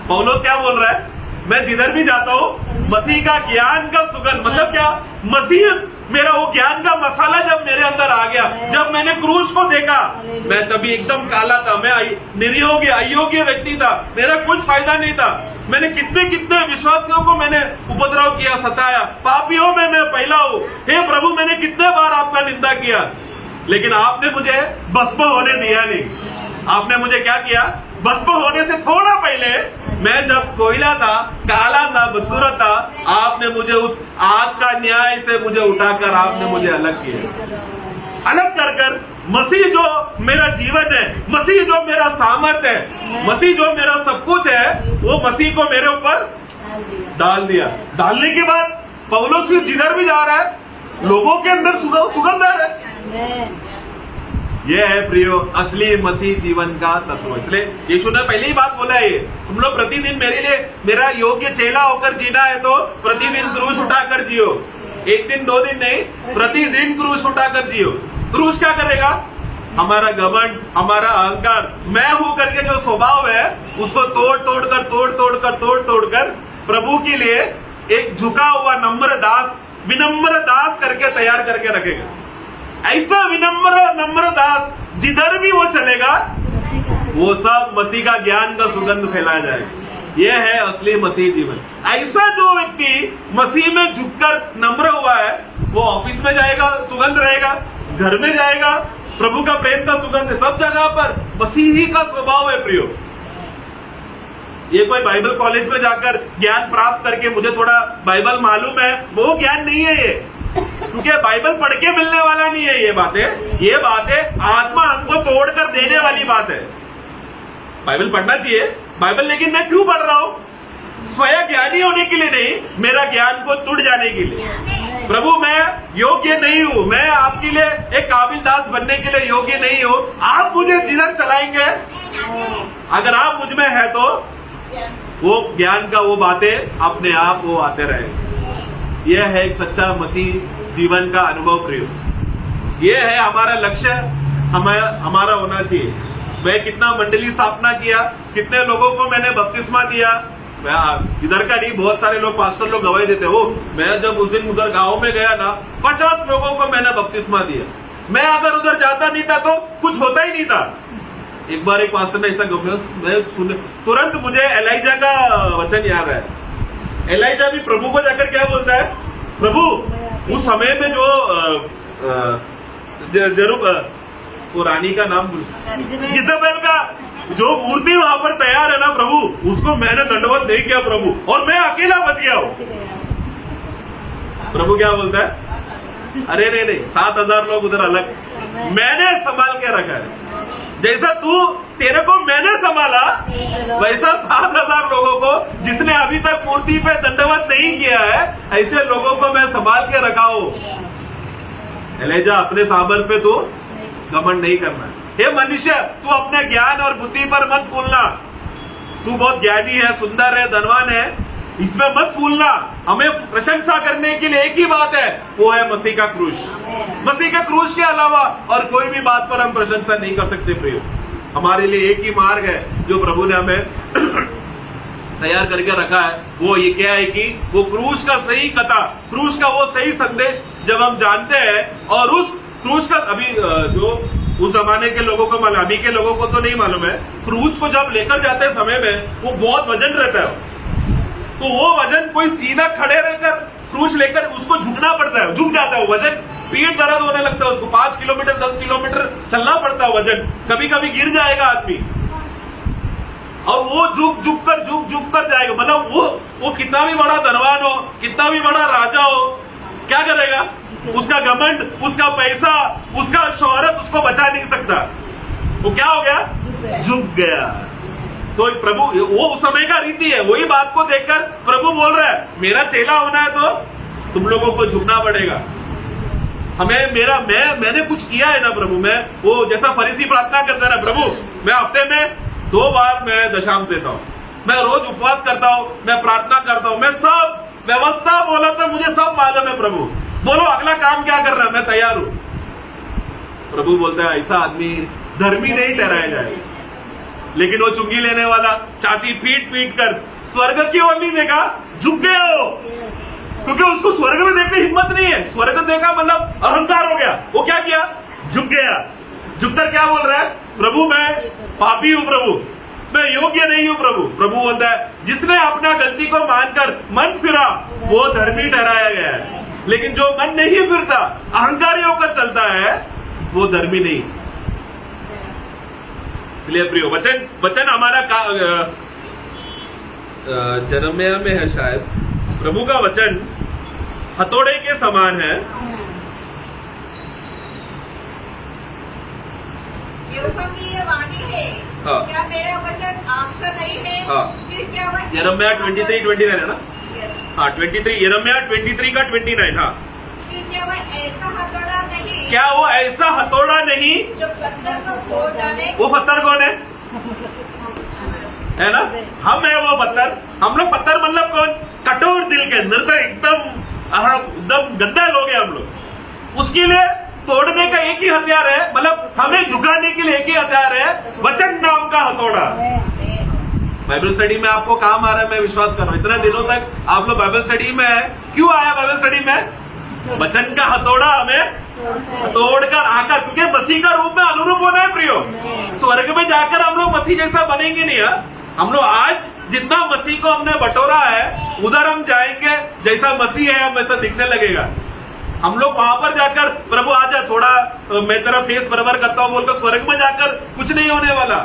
पौलुस क्या बोल रहा है? मैं जिधर भी जाता हूँ मसीह का ज्ञान का सुगंध, मतलब क्या? मसीह मेरा वो ज्ञान का मसाला जब मेरे अंदर आ गया, जब मैंने क्रूस को देखा, मैं तभी एकदम काला था, मैं निरयोग्य अयोग्य व्यक्ति था, मेरा कुछ फायदा नहीं था। मैंने कितने विश्वासियों को मैंने उपद्रव किया, सताया, पापियों में मैं पहला हूँ। हे प्रभु, मैंने कितने बार आपका निंदा किया, लेकिन आपने मुझे भस्म होने दिया नहीं। आपने मुझे क्या किया? भस्म होने से थोड़ा पहले, मैं जब कोयला था, काला था, बदसूरत था, आपने मुझे उस आग का न्याय से मुझे उठाकर आपने मुझे अलग किया। अलग कर मसीह जो मेरा जीवन है, मसीह जो मेरा सामर्थ है, मसीह जो मेरा सब कुछ है, वो मसीह को मेरे ऊपर डाल दिया। डालने के बाद पौलुस भी जिधर भी जा रहा है, लोगों के अंदर सुगंध आ रहा है। यह है प्रियो असली मसीह जीवन का तत्व। इसलिए यीशु ने पहले ही बात बोला है, तुम लोग प्रतिदिन मेरे लिए मेरा योग्य चेला होकर जीना है तो प्रतिदिन क्रूस उठाकर जियो। एक दिन 2 दिन नहीं, प्रतिदिन क्रूस उठाकर जियो। क्रूस क्या करेगा? हमारा घमंड, हमारा अहंकार, मैं हूं करके जो स्वभाव है, उसको तोड़ कर प्रभु के लिए एक झुका हुआ विनम्र दास करके तैयार करके रखेगा। ऐसा नम्र दास जिधर भी वो चलेगा, वो सब मसीह का ज्ञान का सुगंध फैलाया जाएगा। यह है असली मसीह जीवन। ऐसा जो व्यक्ति मसीह में झुककर नम्र हुआ है, वो ऑफिस में जाएगा, सुगंध रहेगा, घर में जाएगा, प्रभु का प्रेम का सुगंध है, सब जगह पर मसीही का स्वभाव है प्रियो। ये कोई बाइबल कॉलेज में जाकर ज्ञान प्राप्त करके मुझे थोड़ा बाइबल मालूम है, वो ज्ञान नहीं है ये, क्योंकि बाइबल पढ़ के मिलने वाला नहीं है। ये बातें आत्मा हमको तोड़कर देने वाली बात है। बाइबल पढ़ना चाहिए, बाइबल, लेकिन मैं क्यों पढ़ रहा हूं? स्वयं ज्ञानी होने के लिए नहीं, मेरा ज्ञान को तोड़ जाने के लिए। प्रभु मैं योग्य नहीं हूं, मैं आपके लिए एक काबिल दास बनने के लिए योग्य नहीं हूं, आप मुझे जिधर चलाएंगे, अगर आप मुझ में है तो वो ज्ञान का वो बातें अपने आप वो आते रहेंगे। यह है एक सच्चा मसीह जीवन का अनुभव प्रयोग। यह है हमारा लक्ष्य, हमारा होना चाहिए। मैं कितना मंडली स्थापना किया, कितने लोगों को मैंने बपतिस्मा दिया, इधर का नहीं, बहुत सारे लोग पास्टर लोग गवाही देते हो। मैं जब उस दिन उधर गांव में गया ना, 50 लोगों को मैंने बपतिस्मा दिया। मैं अगर उधर जाता नहीं था तो कुछ होता ही नहीं था। एक बार एक पास्टर ने ऐसा मैं सुने, तुरंत मुझे एलाइजा का वचन याद है। एलाइजा भी प्रभु को जाकर क्या बोलता है? प्रभु उस समय में जो वो रानी का नाम जिज़ेबेल का जो मूर्ति वहां पर तैयार है ना प्रभु, उसको मैंने दंडवत नहीं किया प्रभु, और मैं अकेला बच गया हूं। प्रभु क्या बोलता है? अरे नहीं, 7000 लोग उधर अलग मैंने संभाल के रखा है। जैसा तेरे को मैंने संभाला, वैसा 7,000 लोगों को जिसने अभी तक मूर्ति पे दंडवत नहीं किया है, ऐसे लोगों को मैं संभाल के रखा हूं। एलीजा, अपने सामर्थ पे तू घमंड नहीं करना। हे मनुष्य, तू अपने ज्ञान और बुद्धि पर मत फूलना। तू बहुत ज्ञानी है, सुंदर है, धनवान है, इसमें मत फूलना। हमें प्रशंसा करने के लिए एक ही बात है, वो है मसीह का क्रूस। मसीह का क्रूस के अलावा और कोई भी बात पर हम प्रशंसा नहीं कर सकते प्रियो। हमारे लिए एक ही मार्ग है जो प्रभु ने हमें तैयार करके रखा है। वो ये क्या है कि वो क्रूस का सही कथा, क्रूस का वो सही संदेश जब हम जानते हैं, और उस क्रूस का अभी जो उस जमाने के लोगों को मालूम, अभी के लोगों को तो नहीं मालूम है, क्रूस को जब लेकर जाते समय में वो बहुत वजन रहता है। तो वो वजन कोई सीधा खड़े रहकर क्रूस लेकर उसको झुकना पड़ता है, झुक जाता है वजन, पेट दर्द होने लगता है उसको। 5 किलोमीटर 10 किलोमीटर चलना पड़ता है वजन, कभी कभी गिर जाएगा आदमी, और वो झुक कर जाएगा। मतलब वो कितना भी बड़ा धनवान हो, कितना भी बड़ा राजा हो, क्या करेगा? उसका घमंड, उसका पैसा, उसका शोहरत उसको बचा नहीं सकता। वो क्या हो गया? झुक गया। तो प्रभु, वो उस समय का रीति है। वही बात को देखकर प्रभु बोल रहा है, मेरा चेला होना है तो तुम लोगों को झुकना पड़ेगा। मैंने कुछ किया है ना प्रभु, मैं वो जैसा फरीसी प्रार्थना करता है ना, प्रभु मैं हफ्ते में 2 बार मैं दशांश देता हूँ, मैं रोज उपवास करता हूँ, मैं प्रार्थना करता हूँ, मैं सब व्यवस्था बोला तो मुझे सब मालूम है प्रभु, बोलो अगला काम क्या करना है, मैं तैयार हूं। प्रभु बोलता है ऐसा आदमी धर्मी नहीं ठहराया जाएगा। लेकिन वो चुंगी लेने वाला छाती पीट कर स्वर्ग की ओर नहीं देखा, झुक गया हो, क्योंकि उसको स्वर्ग में देखने हिम्मत नहीं है। स्वर्ग देखा मतलब अहंकार हो गया। वो क्या किया? झुक गया। झुककर क्या बोल रहा है? प्रभु मैं पापी हूं, प्रभु मैं योग्य नहीं हूं। प्रभु बोलता है जिसने अपना गलती को मानकर मन फिरा वो धर्मी ठहराया गया है, लेकिन जो मन नहीं फिरता, अहंकारी होकर चलता है, वो धर्मी नहीं। इसलिए प्रियो, वचन हमारा जरम्याह में है शायद, प्रभु का वचन हथौड़े के समान है। यहोवा की ये वाणी है, हाँ। क्या मेरा वचन आपका नहीं है? हाँ। फिर क्या वह यिर्मयाह 23:29 है ना? Yes. हाँ 23, यिर्मयाह 23:29। हाँ, फिर क्या वह ऐसा हथौड़ा नहीं? क्या वो ऐसा हथौड़ा नहीं जो पत्थर को फोड़ डाले? वो पत्थर कौन है ना? हम है वो पत्थर। हम लोग पत्थर मतलब कौन? कठोर दिल के अंदर तो एकदम गंदा लोग हैं हम लोग। उसके लिए तोड़ने का एक ही हथियार है, मतलब हमें झुकाने के लिए एक ही हथियार है, वचन नाम का हथौड़ा। बाइबल स्टडी में आपको काम आ रहा है, मैं विश्वास कर रहा हूँ। इतने दिनों तक आप लोग बाइबल स्टडी में है, क्यों आया बाइबल स्टडी में? वचन का हथौड़ा हमें तोड़कर आकर, क्योंकि मसीह का रूप में अनुरूप होना है प्रियो। स्वर्ग में जाकर हम लोग मसीह जैसा बनेंगे नहीं है। हम लोग आज जितना मसीह को हमने बटोरा है, उधर हम जाएंगे जैसा मसीह है हम वैसा दिखने लगेगा। हम लोग वहां पर जाकर प्रभु आजा थोड़ा मैं तेरा फेस बराबर करता हूं बोलकर स्वर्ग में जाकर कुछ नहीं होने वाला।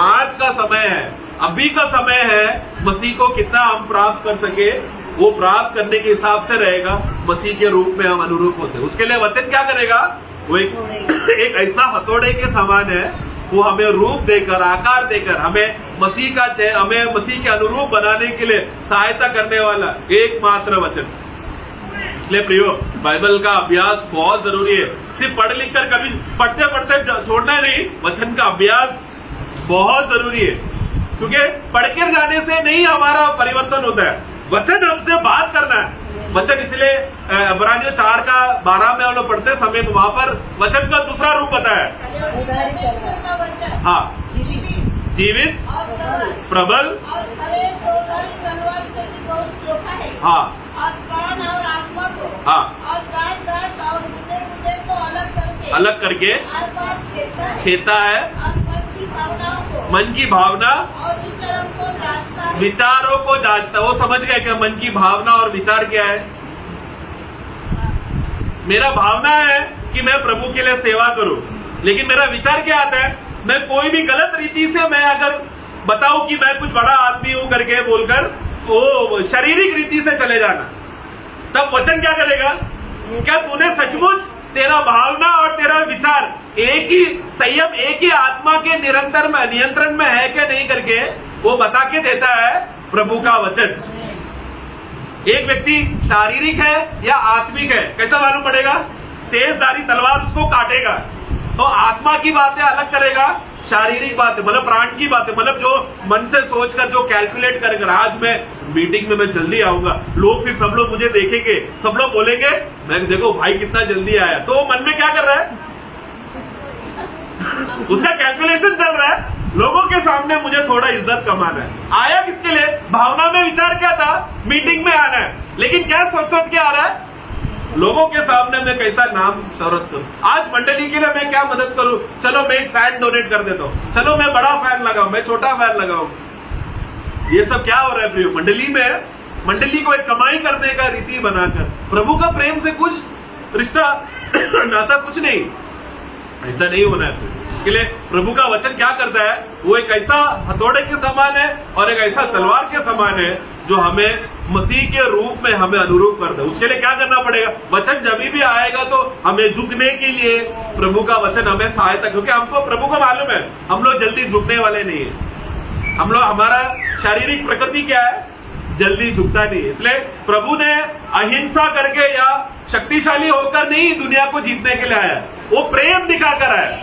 आज का समय है, अभी का समय है, मसीह को कितना हम प्राप्त कर सके, वो प्राप्त करने के हिसाब से रहेगा। मसीह के रूप में हम अनुरूप होते हैं। उसके लिए वचन क्या करेगा? वो एक ऐसा हथौड़े के समान है, वो हमें रूप देकर, आकार देकर, हमें मसीह का हमें मसीह के अनुरूप बनाने के लिए सहायता करने वाला एकमात्र वचन। इसलिए प्रियो, बाइबल का अभ्यास बहुत जरूरी है। सिर्फ पढ़ लिख कर कभी पढ़ते छोड़ना नहीं, वचन का अभ्यास बहुत जरूरी है, क्योंकि पढ़ कर जाने से नहीं हमारा परिवर्तन होता है। वचन हमसे बात करना है। वचन इसलिए इब्रानियों 4:12 में हम लोग पढ़ते समय वहां पर वचन का दूसरा रूप बताया है। हाँ, जीवित, प्रबल, और भले दोधारी तलवार से भी बहुत चोखा है। हाँ, और प्राण और आत्मा को, हाँ, और गांठ और हृदय को अलग करके छेता है, और मन की भावना और विचारों को जांचता। वो समझ गए कि मन की भावना और विचार क्या है? मेरा भावना है कि मैं प्रभु के लिए सेवा करूं, लेकिन मेरा विचार क्या आता है? मैं कोई भी गलत रीति से मैं अगर बताऊं कि मैं कुछ बड़ा आदमी हूं करके बोलकर वो शारीरिक रीति से चले जाना, तब वचन क्या करेगा? क्या तूने सचमुच तेरा भावना और तेरा विचार एक ही संयम एक ही आत्मा के निरंतर में नियंत्रण में है क्या नहीं करके वो बता के देता है प्रभु का वचन। एक व्यक्ति शारीरिक है या आत्मिक है कैसा मालूम पड़ेगा? तेजधारी तलवार उसको काटेगा। तो आत्मा की बातें अलग करेगा, शारीरिक बातें मतलब प्राण की बातें मतलब जो मन से सोचकर जो कैलकुलेट करेगा, आज मैं मीटिंग में मैं जल्दी आऊंगा, लोग फिर सब लोग मुझे देखेंगे, सब लोग बोलेंगे मैं देखो भाई कितना जल्दी आया। तो मन में क्या कर रहा है? उसका कैलकुलेशन चल रहा है, लोगों के सामने मुझे थोड़ा इज्जत कमाना है। आया किसके लिए? भावना में विचार क्या था? मीटिंग में आना है, लेकिन क्या सोच के आ रहा है? लोगों के सामने मैं कैसा नाम शोहरत करूं, आज मंडली के लिए मैं क्या मदद करूं, चलो मैं एक फैन डोनेट कर देता हूं, चलो मैं बड़ा फैन लगाऊं, मैं छोटा फैन लगाऊं। ये सब क्या हो रहा है प्रियो? मंडली में मंडली को एक कमाई करने का रीति बनाकर प्रभु का प्रेम से कुछ रिश्ता नाता कुछ नहीं, ऐसा नहीं होना है। इसके लिए प्रभु का वचन क्या करता है? वो एक ऐसा हथौड़े के समान है और एक ऐसा तलवार के समान है जो हमें मसीह के रूप में हमें अनुरूप करता है। उसके लिए क्या करना पड़ेगा? वचन जब भी आएगा तो हमें झुकने के लिए प्रभु का वचन हमें सहायता, क्योंकि हमको प्रभु को मालूम है हम लोग जल्दी झुकने वाले नहीं है। हम लोग हमारा शारीरिक प्रकृति क्या है? जल्दी झुकता नहीं। इसलिए प्रभु ने अहिंसा करके या शक्तिशाली होकर नहीं दुनिया को जीतने के लिए आया, वो प्रेम दिखाकर आया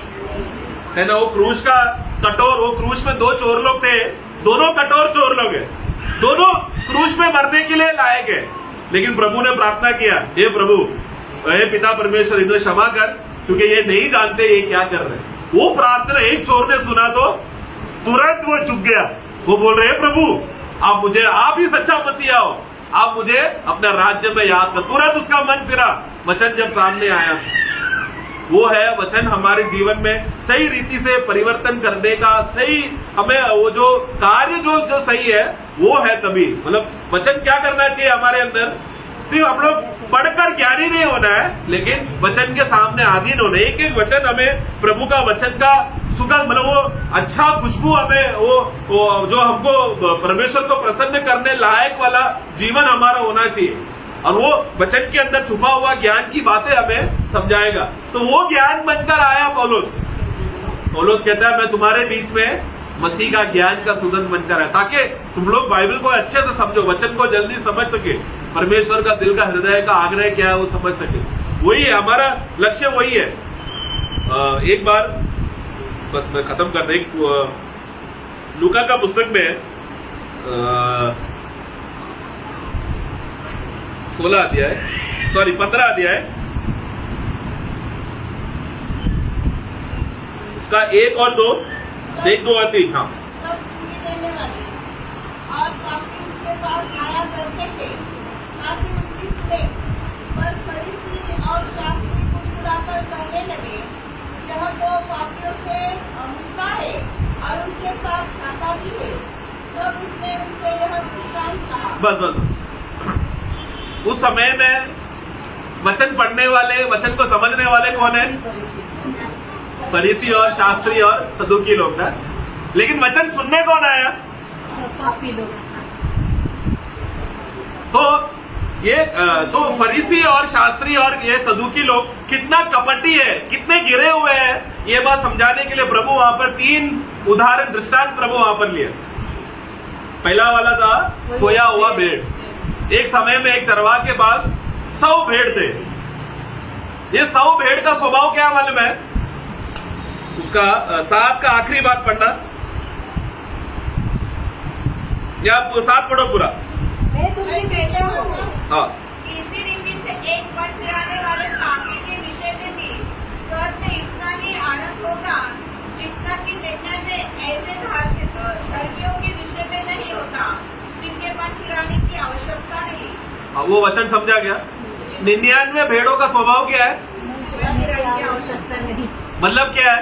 है ना। वो क्रूस का कटोर, वो क्रूस में दो चोर लोग थे, दोनों कटोर चोर लोग हैं, दोनों क्रूस में मरने के लिए लाए गए, लेकिन प्रभु ने प्रार्थना किया, हे प्रभु, हे पिता परमेश्वर इन्हें क्षमा कर, क्योंकि ये नहीं जानते ये क्या कर रहे हैं। वो प्रार्थना एक चोर ने सुना तो तुरंत वो झुक गया। वो बोल रहे हैं प्रभु आप मुझे, आप ही सच्चा मसीहा हो, आप मुझे अपने राज्य में याद कर। तुरंत उसका मन फिरा, वचन जब सामने आया। वो है वचन हमारे जीवन में सही रीति से परिवर्तन करने का, सही हमें वो जो कार्य जो सही है वो है। तभी मतलब वचन क्या करना चाहिए हमारे अंदर? सिर्फ हम लोग पढ़कर ज्ञानी नहीं होना है, लेकिन वचन के सामने अधीन होना। एक एक वचन हमें प्रभु का वचन का सुगंध मतलब वो अच्छा खुशबू हमें वो जो हमको परमेश्वर को प्रसन्न करने लायक वाला जीवन हमारा होना चाहिए। और वो वचन के अंदर छुपा हुआ ज्ञान की बातें हमें समझाएगा। तो वो ज्ञान बनकर आया पौलुस कहता है मैं तुम्हारे बीच में मसीह का ज्ञान का सुगंध बनकर आया, ताकि तुम लोग बाइबल को अच्छे से समझो, वचन को जल्दी समझ सके, परमेश्वर का दिल का हृदय का आग्रह क्या है वो समझ सके। वही है हमारा लक्ष्य, वही है। एक बार बस मैं खत्म कर दे, लूका का पुस्तक में 15 अध्याय उसका 1 और 2 और 3। हाँ, सब चुंगी देने वाले और पापी उसके पास आया करते थे ताकि उसकी सुने, पर फरीसी और शास्त्री मुस्कुराकर कहने लगे, यह तो पापियों से मिलता है और उनके साथ खाता भी है। तब उसने उनसे यह दृष्टांत कहा। बस उस समय में वचन पढ़ने वाले, वचन को समझने वाले कौन है? फरीसी और शास्त्री और सदूकी लोग ना। लेकिन वचन सुनने कौन आया? पापी लोग। तो ये तो फरीसी और शास्त्री और ये सदूकी लोग कितना कपटी है, कितने गिरे हुए हैं, ये बात समझाने के लिए प्रभु वहां पर 3 उदाहरण दृष्टांत प्रभु वहां पर लिए। पहला वाला था खोया हुआ भेड़। एक समय में एक चरवाह के पास 100 भेड़ थे। ये 100 भेड़ का स्वभाव क्या मालूम है? उसका 7 का आखिरी भाग पढ़ना, या 7 पढ़ो पूरा। मैं तुमसे कहता हूँ हाँ, इसी रीति से एक मन फिराने वाले पापी के विषय में भी स्वर्ग में इतना ही आनंद होगा जितना कि 99 ऐसे धर्मियों के विषय में नहीं होता जिनके मन फिराने की आवश्यकता नहीं। हाँ, वो वचन समझा गया। 99 भेड़ों का स्वभाव क्या है? की आवश्यकता नहीं। मतलब क्या है?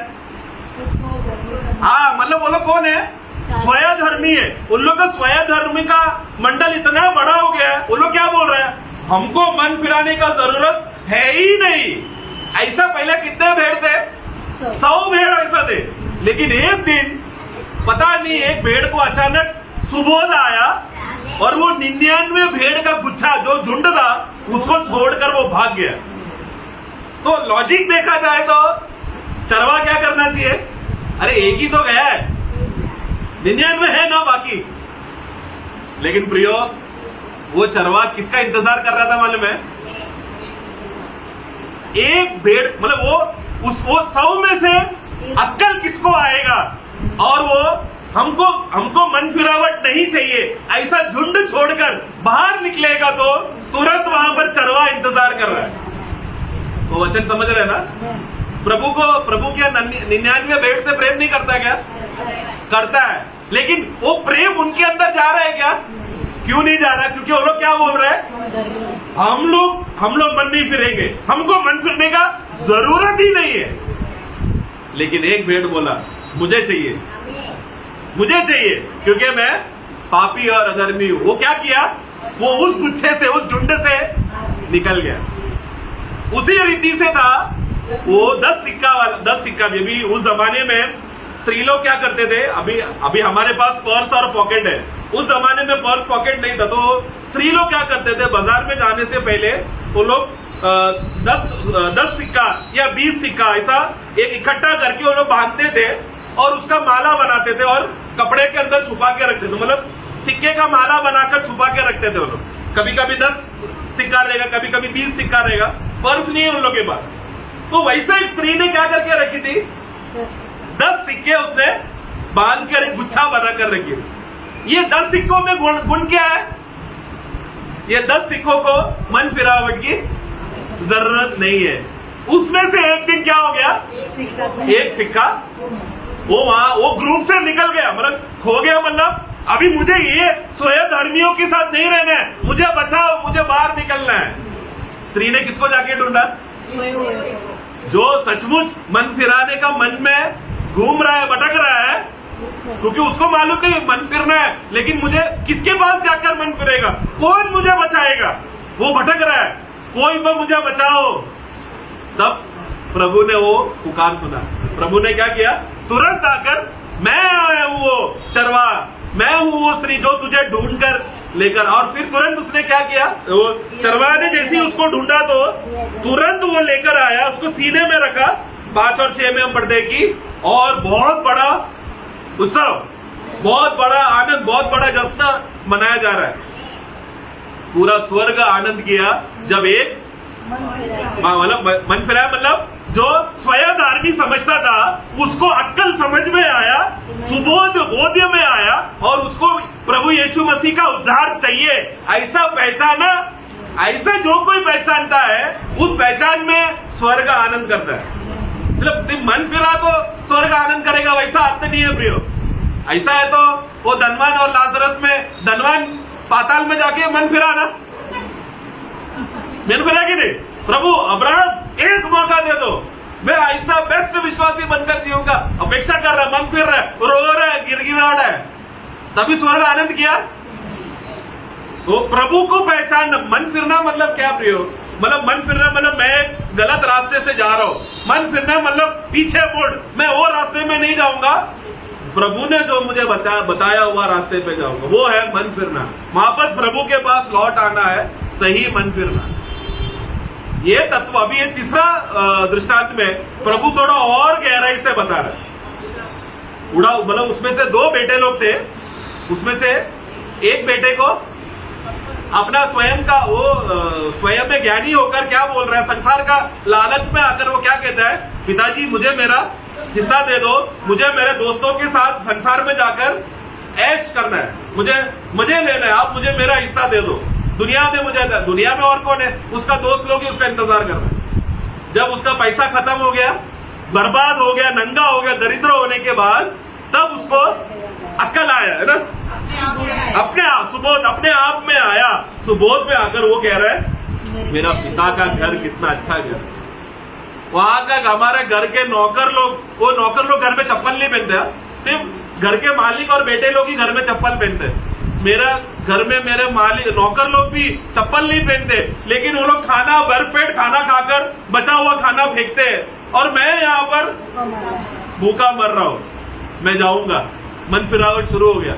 हाँ, मतलब वो लोग कौन है? स्वयं धर्मी है। उन लोग का स्वयं धर्मी का मंडल इतना बड़ा हो गया है, वो लोग क्या बोल रहे हैं? हमको मन फिराने का जरूरत है ही नहीं। ऐसा पहले कितने भेड़ थे? 100 भेड़ ऐसा थे। लेकिन एक दिन पता नहीं एक भेड़ को अचानक सुबोध आया और वो 99 भेड़ का गुच्छा जो झुंड था उसको छोड़कर वो भाग गया। तो लॉजिक देखा जाए तो चरवा क्या करना चाहिए? अरे एक ही तो गया है, 99 है ना बाकी। लेकिन प्रियो, वो चरवा किसका इंतजार कर रहा था मालूम है? एक भेड़, मतलब वो 100 में से अक्कल किसको आएगा, और वो हमको मन फिरावट नहीं चाहिए, ऐसा झुंड छोड़कर बाहर निकलेगा तो तुरंत वहां पर चरवा इंतजार कर रहा है। वो वचन समझ रहे हैं ना? प्रभु क्या 99 भेड़ से प्रेम नहीं करता क्या? करता है, लेकिन वो प्रेम उनके अंदर जा रहा है क्या? क्यों नहीं जा रहा? क्योंकि वो लोग क्या बोल रहे हैं? हम लोग मन नहीं फिरेंगे, हमको मन फिरने का जरूरत ही नहीं है। लेकिन एक भेड़ बोला, मुझे चाहिए, क्योंकि मैं पापी और अधर्मी हूं। वो क्या किया? वो उस गुच्छे से, उस झुंड से निकल गया। उसी रीति से था वो 10 सिक्का भी। उस जमाने में स्त्री लोग क्या करते थे? अभी हमारे पास पर्स और पॉकेट है, उस जमाने में पर्स पॉकेट नहीं था, तो स्त्री लोग क्या करते थे? बाजार में जाने से पहले वो लोग 10 सिक्का या 20 सिक्का ऐसा एक इकट्ठा करके वो लोग बांधते थे और उसका माला बनाते थे और कपड़े के अंदर छुपा के रखते थे। मतलब सिक्के का माला बनाकर छुपा के रखते थे वो लोग। कभी कभी 10 सिक्का रहेगा, कभी कभी 20 सिक्का रहेगा, पर्स नहीं है उन लोग के पास। तो वैसे एक स्त्री ने क्या करके रखी थी? 10 सिक्के उसने बांध कर एक गुच्छा बनाकर रखी। ये 10 सिक्कों में गुण क्या है? ये 10 सिक्कों को मन फिरावट की जरूरत नहीं है। उसमें से एक दिन क्या हो गया? एक सिक्का वो ग्रुप से निकल गया, मतलब खो गया। मतलब अभी मुझे ये स्वयं धर्मियों के साथ नहीं रहना है, मुझे बचाओ, मुझे बाहर निकलना है। स्त्री ने किसको जाके ढूंढा? जो सचमुच मन फिराने का मन में घूम रहा है, भटक रहा है, क्योंकि उसको मालूम नहीं मन फिरना है, लेकिन मुझे किसके पास जाकर मन फिरेगा? कौन मुझे बचाएगा? वो भटक रहा है, कोई तो मुझे बचाओ। तब प्रभु ने वो पुकार सुना। प्रभु ने क्या किया? तुरंत आकर, मैं आया हूं वो चरवा, मैं हूं वो स्त्री जो तुझे ढूंढ कर लेकर। और फिर तुरंत उसने क्या किया? वो चरवा ने जैसे ही उसको ढूंढा तो तुरंत वो लेकर आया, उसको सीने में रखा। 5 और 6 में हम पढ़ते कि और बहुत बड़ा उत्सव, बहुत बड़ा आनंद, बहुत बड़ा जश्न मनाया जा रहा है। पूरा स्वर्ग आनंद किया जब एक मतलब मन फिराया, मतलब जो स्वयं आदमी समझता था उसको अक्कल समझ में आया, सुबोध बोध्य में आया, और उसको प्रभु यीशु मसीह का उद्धार चाहिए, ऐसा पहचाना। ऐसा जो कोई पहचानता है उस पहचान में स्वर्ग आनंद करता है। मतलब सिर्फ मन फिरा तो स्वर्ग आनंद करेगा वैसा अर्थ नहीं है प्रियो। ऐसा है तो वो धनवान और लाजरस में, धनवान पाताल में जाके मन फिरा ना, मन फिरा कि नहीं? प्रभु अब्राहम एक मौका दे दो, मैं ऐसा बेस्ट विश्वासी बनकर जीऊंगा। अपेक्षा कर रहा, मन फिर रहा है, रो रहा है, गिड़गिड़ाहट है, तभी स्वर्ग आनंद किया। तो प्रभु को पहचान, मन फिरना मतलब क्या प्रियो? मतलब मन फिरना मतलब मैं गलत रास्ते से जा रहा हूं, मन फिरना मतलब पीछे मुड़, मैं वो रास्ते में नहीं जाऊंगा, प्रभु ने जो मुझे बताया हुआ रास्ते पे जाऊंगा, वो है मन फिरना। वापस प्रभु के पास लौट आना है, सही मन फिरना। ये तत्व अभी ये तीसरा दृष्टांत में प्रभु थोड़ा और गहराई से बता रहा है। मतलब उसमें से 2 बेटे लोग थे, उसमें से एक बेटे को अपना स्वयं का वो स्वयं में ज्ञानी होकर क्या बोल रहा है, संसार का लालच में आकर वो क्या कहता है, पिताजी मुझे मेरा हिस्सा दे दो, मुझे मेरे दोस्तों के साथ संसार में जाकर ऐश करना है, मुझे लेना है, आप मुझे मेरा हिस्सा दे दो। दुनिया में और कौन है? उसका दोस्त लोग ही उसका इंतजार कर रहे हैं। जब उसका पैसा खत्म हो गया, बर्बाद हो गया, नंगा हो गया, दरिद्र होने के बाद तब उसको अक्ल आया है ना, अपने आप सुबोध अपने आप में आया। सुबोध में आकर वो कह रहा है मेरा पिता का घर कितना अच्छा घर। वहां का हमारे घर के नौकर लोग, वो नौकर लोग घर में चप्पल नहीं पहनते, सिर्फ घर के मालिक और बेटे लोग ही घर में चप्पल पहनते। मेरा घर में मेरे मालिक नौकर लोग भी चप्पल नहीं पहनते, लेकिन वो लोग खाना भरपेट खाना खाकर बचा हुआ खाना फेंकते हैं, और मैं यहाँ पर भूखा मर रहा हूं। मैं जाऊंगा। मन फिरावट शुरू हो गया,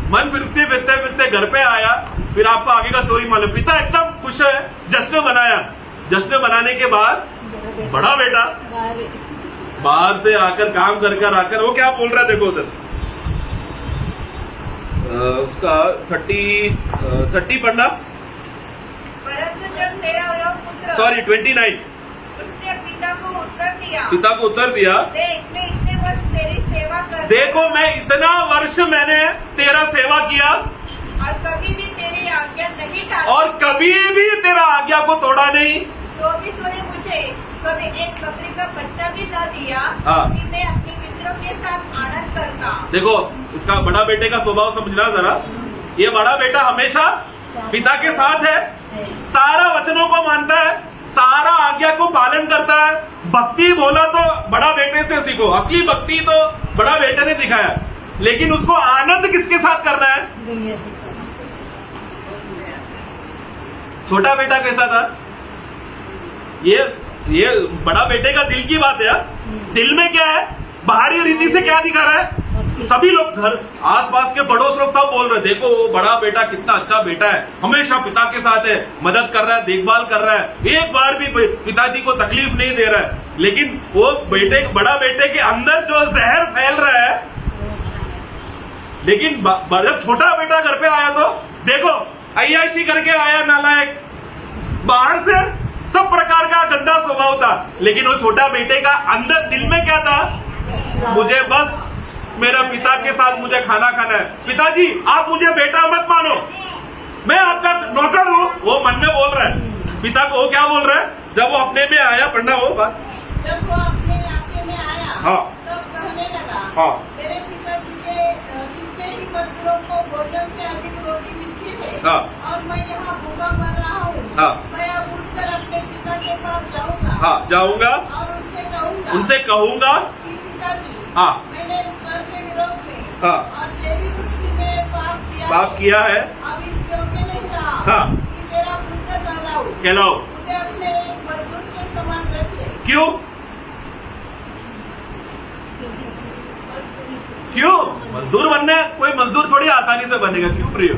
मन फिरते फिरते फिरते घर पे आया। फिर आपको आगे का स्टोरी मालूम। पिता एकदम खुश है, जश्न मनाया। जश्न मनाने के बाद बड़ा बेटा बाहर से आकर काम कर कर आकर वो क्या बोल रहा है, देखो उधर उसका 30 पढ़ना, परंतु जब तेरा वह पुत्र सॉरी 29, उसने पिता को उत्तर दिया, पिता को उत्तर दिया, देख मैं इतने वर्ष तेरी सेवा कर देखो मैं इतना वर्ष मैंने तेरा सेवा किया और कभी भी तेरी आज्ञा नहीं टाली, और कभी भी तेरा आज्ञा को तोड़ा नहीं, तो भी तूने मुझे कभी एक बकरी का बच्चा भी न दिया हाँ। कि मैं अपने मित्रों के साथ आनंद करता। देखो इसका बड़ा बेटे का स्वभाव समझना जरा, ये बड़ा बेटा हमेशा पिता के साथ है, सारा वचनों को मानता है, सारा आज्ञा को पालन करता है। भक्ति बोला तो बड़ा बेटे से सीखो, असली भक्ति तो बड़ा बेटे ने दिखाया, लेकिन उसको आनंद किसके साथ करना है? छोटा बेटा कैसा था? ये बड़ा बेटे का दिल की बात है। दिल में क्या है, बाहरी रीति से क्या दिखा रहा है? सभी लोग घर आसपास के पड़ोस लोग सब बोल रहे हैं, देखो वो बड़ा बेटा कितना अच्छा बेटा है, हमेशा पिता के साथ है, मदद कर रहा है, देखभाल कर रहा है, एक बार भी पिताजी को तकलीफ नहीं दे रहा है। लेकिन वो बड़ा बेटे के अंदर जो जहर फैल रहा है, लेकिन जब छोटा बेटा घर पे आया तो देखो अय्याशी करके आया, नालायक, बाहर से सब प्रकार का गंदा स्वभाव था, लेकिन वो छोटा बेटे का अंदर दिल में क्या था? मुझे बस मेरा पिता के साथ मुझे खाना खाना है। पिताजी आप मुझे बेटा मत मानो, मैं आपका नौकर हूँ, वो मन में बोल रहा है। पिता को वो क्या बोल रहा है? जब वो अपने में आया, पढ़ना वो बात, जब वो अपने आपके में आया, हाँ, तब कहने लगा, हाँ, मेरे पिताजी के छूटे ही मजदूरों को भोजन से अधिक रोटी मिलती है, हाँ, और मैं यहाँ भूखा मर रहा हूँ। हाँ, मैं अब उठकर अपने पिता के पास जाऊँगा, हाँ, जाऊंगा और उनसे कहूंगा कि पिताजी, हाँ, मैंने ईश्वर के विरोध में, हाँ, और तेरी दृष्टि में पाप किया है, अब इस योग्य नहीं रहा, हाँ, कि तेरा पुत्र कहलाऊं, कहलाओ, मुझे अपने मजदूर के समान रख ले। क्यों? क्यों? मजदूर बनना है, कोई मजदूर थोड़ी आसानी से बनेगा, क्यों प्रियो?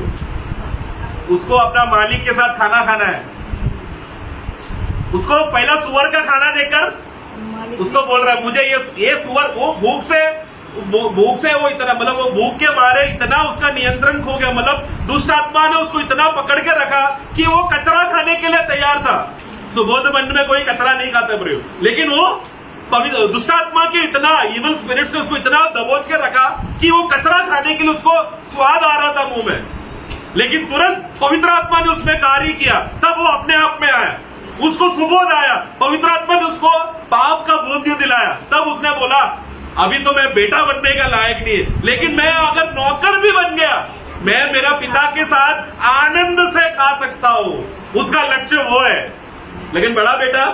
उसको अपना मालिक के साथ खाना खाना है, उसको पहला सुअर का खाना देकर उसको बोल रहा है मुझे ये सुअर, वो भूख से वो इतना, मतलब वो भूख के मारे इतना उसका नियंत्रण खो गया, मतलब दुष्ट आत्मा ने उसको इतना पकड़ के रखा कि वो कचरा खाने के लिए तैयार था। सुबोध मन में कोई कचरा नहीं खाता प्रियो, लेकिन वो दुष्ट आत्मा के इतना इवल स्पिरिट ने उसको इतना दबोच के रखा कि वो कचरा खाने के लिए उसको स्वाद आ रहा था मुंह में, लेकिन तुरंत पवित्र आत्मा ने उसमें कार्य किया, सब वो अपने आप में आया, उसको सुबोध आया, पवित्र आत्मा ने उसको पाप का बोध दिलाया, तब उसने बोला अभी तो मैं बेटा बनने का लायक नहीं है, लेकिन मैं अगर नौकर भी बन गया, मैं मेरा पिता के साथ आनंद से खा सकता हूँ। उसका लक्ष्य वो है। लेकिन बड़ा बेटा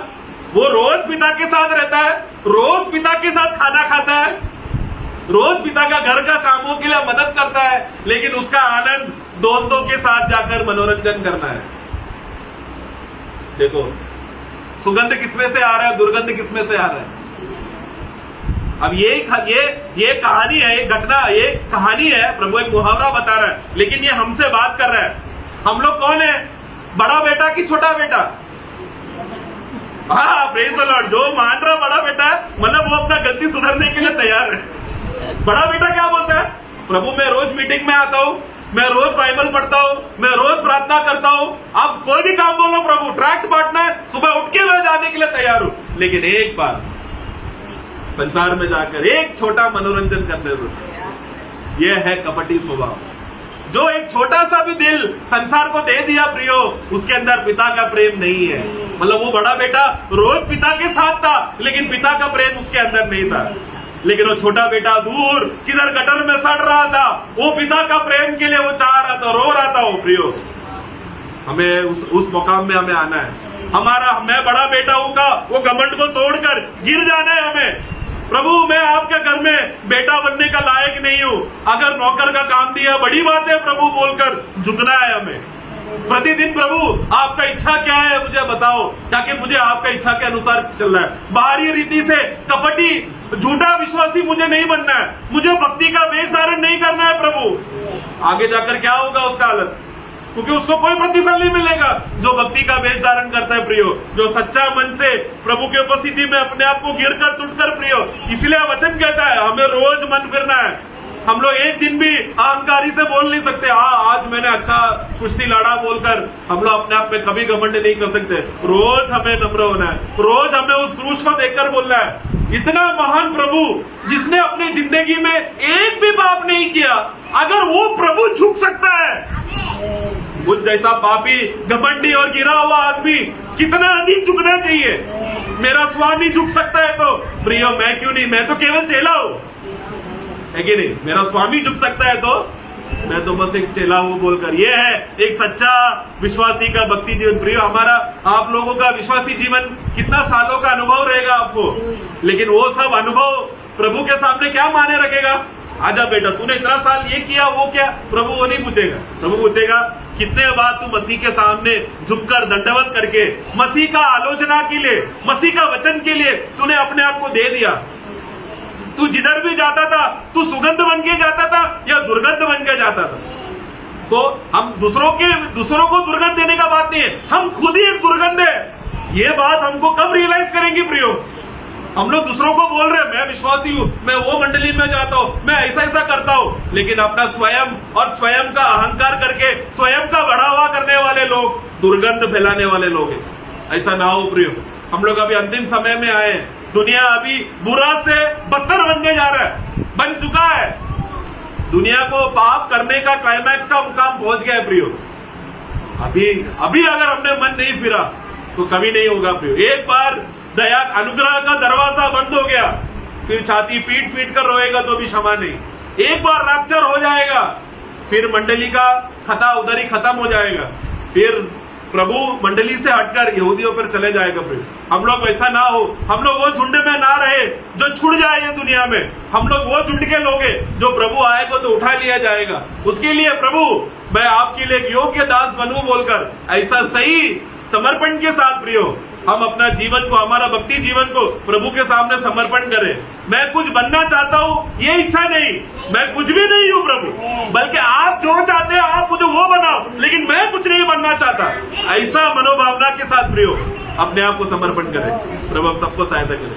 वो रोज पिता के साथ रहता है, रोज पिता के साथ खाना खाता है, रोज पिता का घर का कामों के लिए मदद करता है, लेकिन उसका आनंद दोस्तों के साथ जाकर मनोरंजन करना है। देखो सुगंध किसमें से आ रहा है, दुर्गंध किसमें से आ रहा है। अब ये कहानी है, ये घटना, ये कहानी है, प्रभु एक मुहावरा बता रहा है, लेकिन ये हमसे बात कर रहा है। हम लोग कौन है, बड़ा बेटा कि छोटा बेटा? हाँ, प्रेज़ द लॉर्ड। जो मान रहा बड़ा बेटा है, मतलब वो अपना गलती सुधारने के लिए तैयार है। बड़ा बेटा क्या बोलता है? प्रभु मैं रोज मीटिंग में आता हूँ, मैं रोज बाइबल पढ़ता हूँ, मैं रोज प्रार्थना करता हूँ, आप कोई भी काम बोलो प्रभु, ट्रैक्ट बांटना है, सुबह उठ के मैं जाने के लिए तैयार हूँ, लेकिन एक बार संसार में जाकर एक छोटा मनोरंजन करने दो। यह है कपटी स्वभाव। जो एक छोटा सा भी दिल संसार को दे दिया प्रियो, उसके अंदर पिता का प्रेम नहीं है। मतलब वो बड़ा बेटा रोज पिता के साथ था, लेकिन पिता का प्रेम उसके अंदर नहीं था। लेकिन वो छोटा बेटा दूर किधर गटर में सड़ रहा था, वो पिता का प्रेम के लिए वो चाह रहा था, रो रहा था। वो प्रियो हमें उस मुकाम में हमें आना है। हमारा मैं बड़ा बेटा हूं का वो घमंड को तोड़कर गिर जाना है हमें। प्रभु मैं आपके घर में बेटा बनने का लायक नहीं हूँ, अगर नौकर का काम दिया बड़ी बात है प्रभु बोलकर झुकना है हमें। प्रतिदिन प्रभु आपका इच्छा क्या है मुझे बताओ, ताकि मुझे आपका इच्छा के अनुसार चलना है। बाहरी रीति से कपटी झूठा विश्वासी मुझे नहीं बनना है, मुझे भक्ति का वेश धारण नहीं करना है प्रभु। आगे जाकर क्या होगा उसका हालत? क्योंकि उसको कोई प्रतिफल नहीं मिलेगा। जो भक्ति का वेश धारण करता है प्रियो, जो सच्चा मन से प्रभु की उपस्थिति में अपने आप को गिरकर टूटकर प्रियो, इसलिए वचन कहता है हमें रोज मन फिरना है। हम लोग एक दिन भी अहंकारी से बोल नहीं सकते आज मैंने अच्छा कुश्ती लड़ा बोलकर हम लोग अपने आप में कभी घमंड नहीं कर सकते। रोज हमें नम्र होना है, रोज हमें उस क्रूस को देखकर बोलना है इतना महान प्रभु जिसने अपनी जिंदगी में एक भी पाप नहीं किया, अगर वो प्रभु झुक सकता है, मुझ जैसा पापी घमंडी और गिरा हुआ आदमी कितना अधिक झुकना चाहिए। मेरा स्वामी झुक सकता है तो प्रियो मैं क्यों नहीं, मैं तो केवल चेला हूं, है कि नहीं। मेरा स्वामी झुक सकता है तो मैं तो बस एक चेला हूं बोलकर। ये है एक सच्चा विश्वासी का भक्ति जीवन। प्रियो हमारा आप लोगों का विश्वासी जीवन कितना सालों का अनुभव रहेगा आपको, लेकिन वो सब अनुभव प्रभु के सामने क्या माने रखेगा। आजा बेटा तूने इतना साल ये किया वो क्या, प्रभु वो नहीं पूछेगा। प्रभु पूछेगा कितने बार तू मसीह के सामने झुककर दंडवत करके मसीह का आलोचना के लिए, मसीह का वचन के लिए तूने अपने आप को दे दिया। तू जिधर भी जाता था तू सुगंध बन के जाता था या दुर्गंध बन के जाता था। तो हम दूसरों को दुर्गंध देने का बात नहीं है, हम खुद ही एक दुर्गंध है। ये बात हमको कब रियलाइज करेंगे प्रियो। हम लोग दूसरों को बोल रहे हैं मैं विश्वासी हूं, मैं वो मंडली में जाता हूं, मैं ऐसा ऐसा करता हूं, लेकिन अपना स्वयं और स्वयं का अहंकार करके स्वयं का बढ़ावा करने वाले लोग दुर्गंध फैलाने वाले लोग हैं। ऐसा ना हो प्रियो। हम लोग अभी अंतिम समय में आए हैं, दुनिया अभी बुरा से बदतर बनने जा रहा है, बन चुका है। दुनिया को पाप करने का क्लाइमैक्स का मुकाम पहुंच गया है प्रियो। अभी अगर हमने मन नहीं फिरा तो कभी नहीं होगा प्रियो। एक बार दया अनुग्रह का दरवाजा बंद हो गया फिर छाती पीट पीट कर रोएगा तो भी क्षमा नहीं। एक बार रैप्चर हो जाएगा फिर मंडली का खता उधर ही खत्म हो जाएगा, फिर प्रभु मंडली से हटकर यहूदियों पर चले जाएगा। फिर हम लोग वैसा ना हो, हम लोग वो झुंड में ना रहे जो छुड़ जाए ये दुनिया में। हम लोग वो झुंड के लोग हैं जो प्रभु आएगा तो उठा लिया जाएगा। उसके लिए प्रभु मैं आपके लिए एक योग्य दास बनूं बोलकर ऐसा सही समर्पण के साथ प्रियो हम अपना जीवन को, हमारा भक्ति जीवन को प्रभु के सामने समर्पण करें। मैं कुछ बनना चाहता हूँ ये इच्छा नहीं, मैं कुछ भी नहीं हूँ प्रभु, बल्कि आप जो चाहते हैं आप मुझे वो बनाओ, लेकिन मैं कुछ नहीं बनना चाहता। ऐसा मनोभावना के साथ प्रियो अपने आप को समर्पण करें। प्रभु सबको सहायता करें।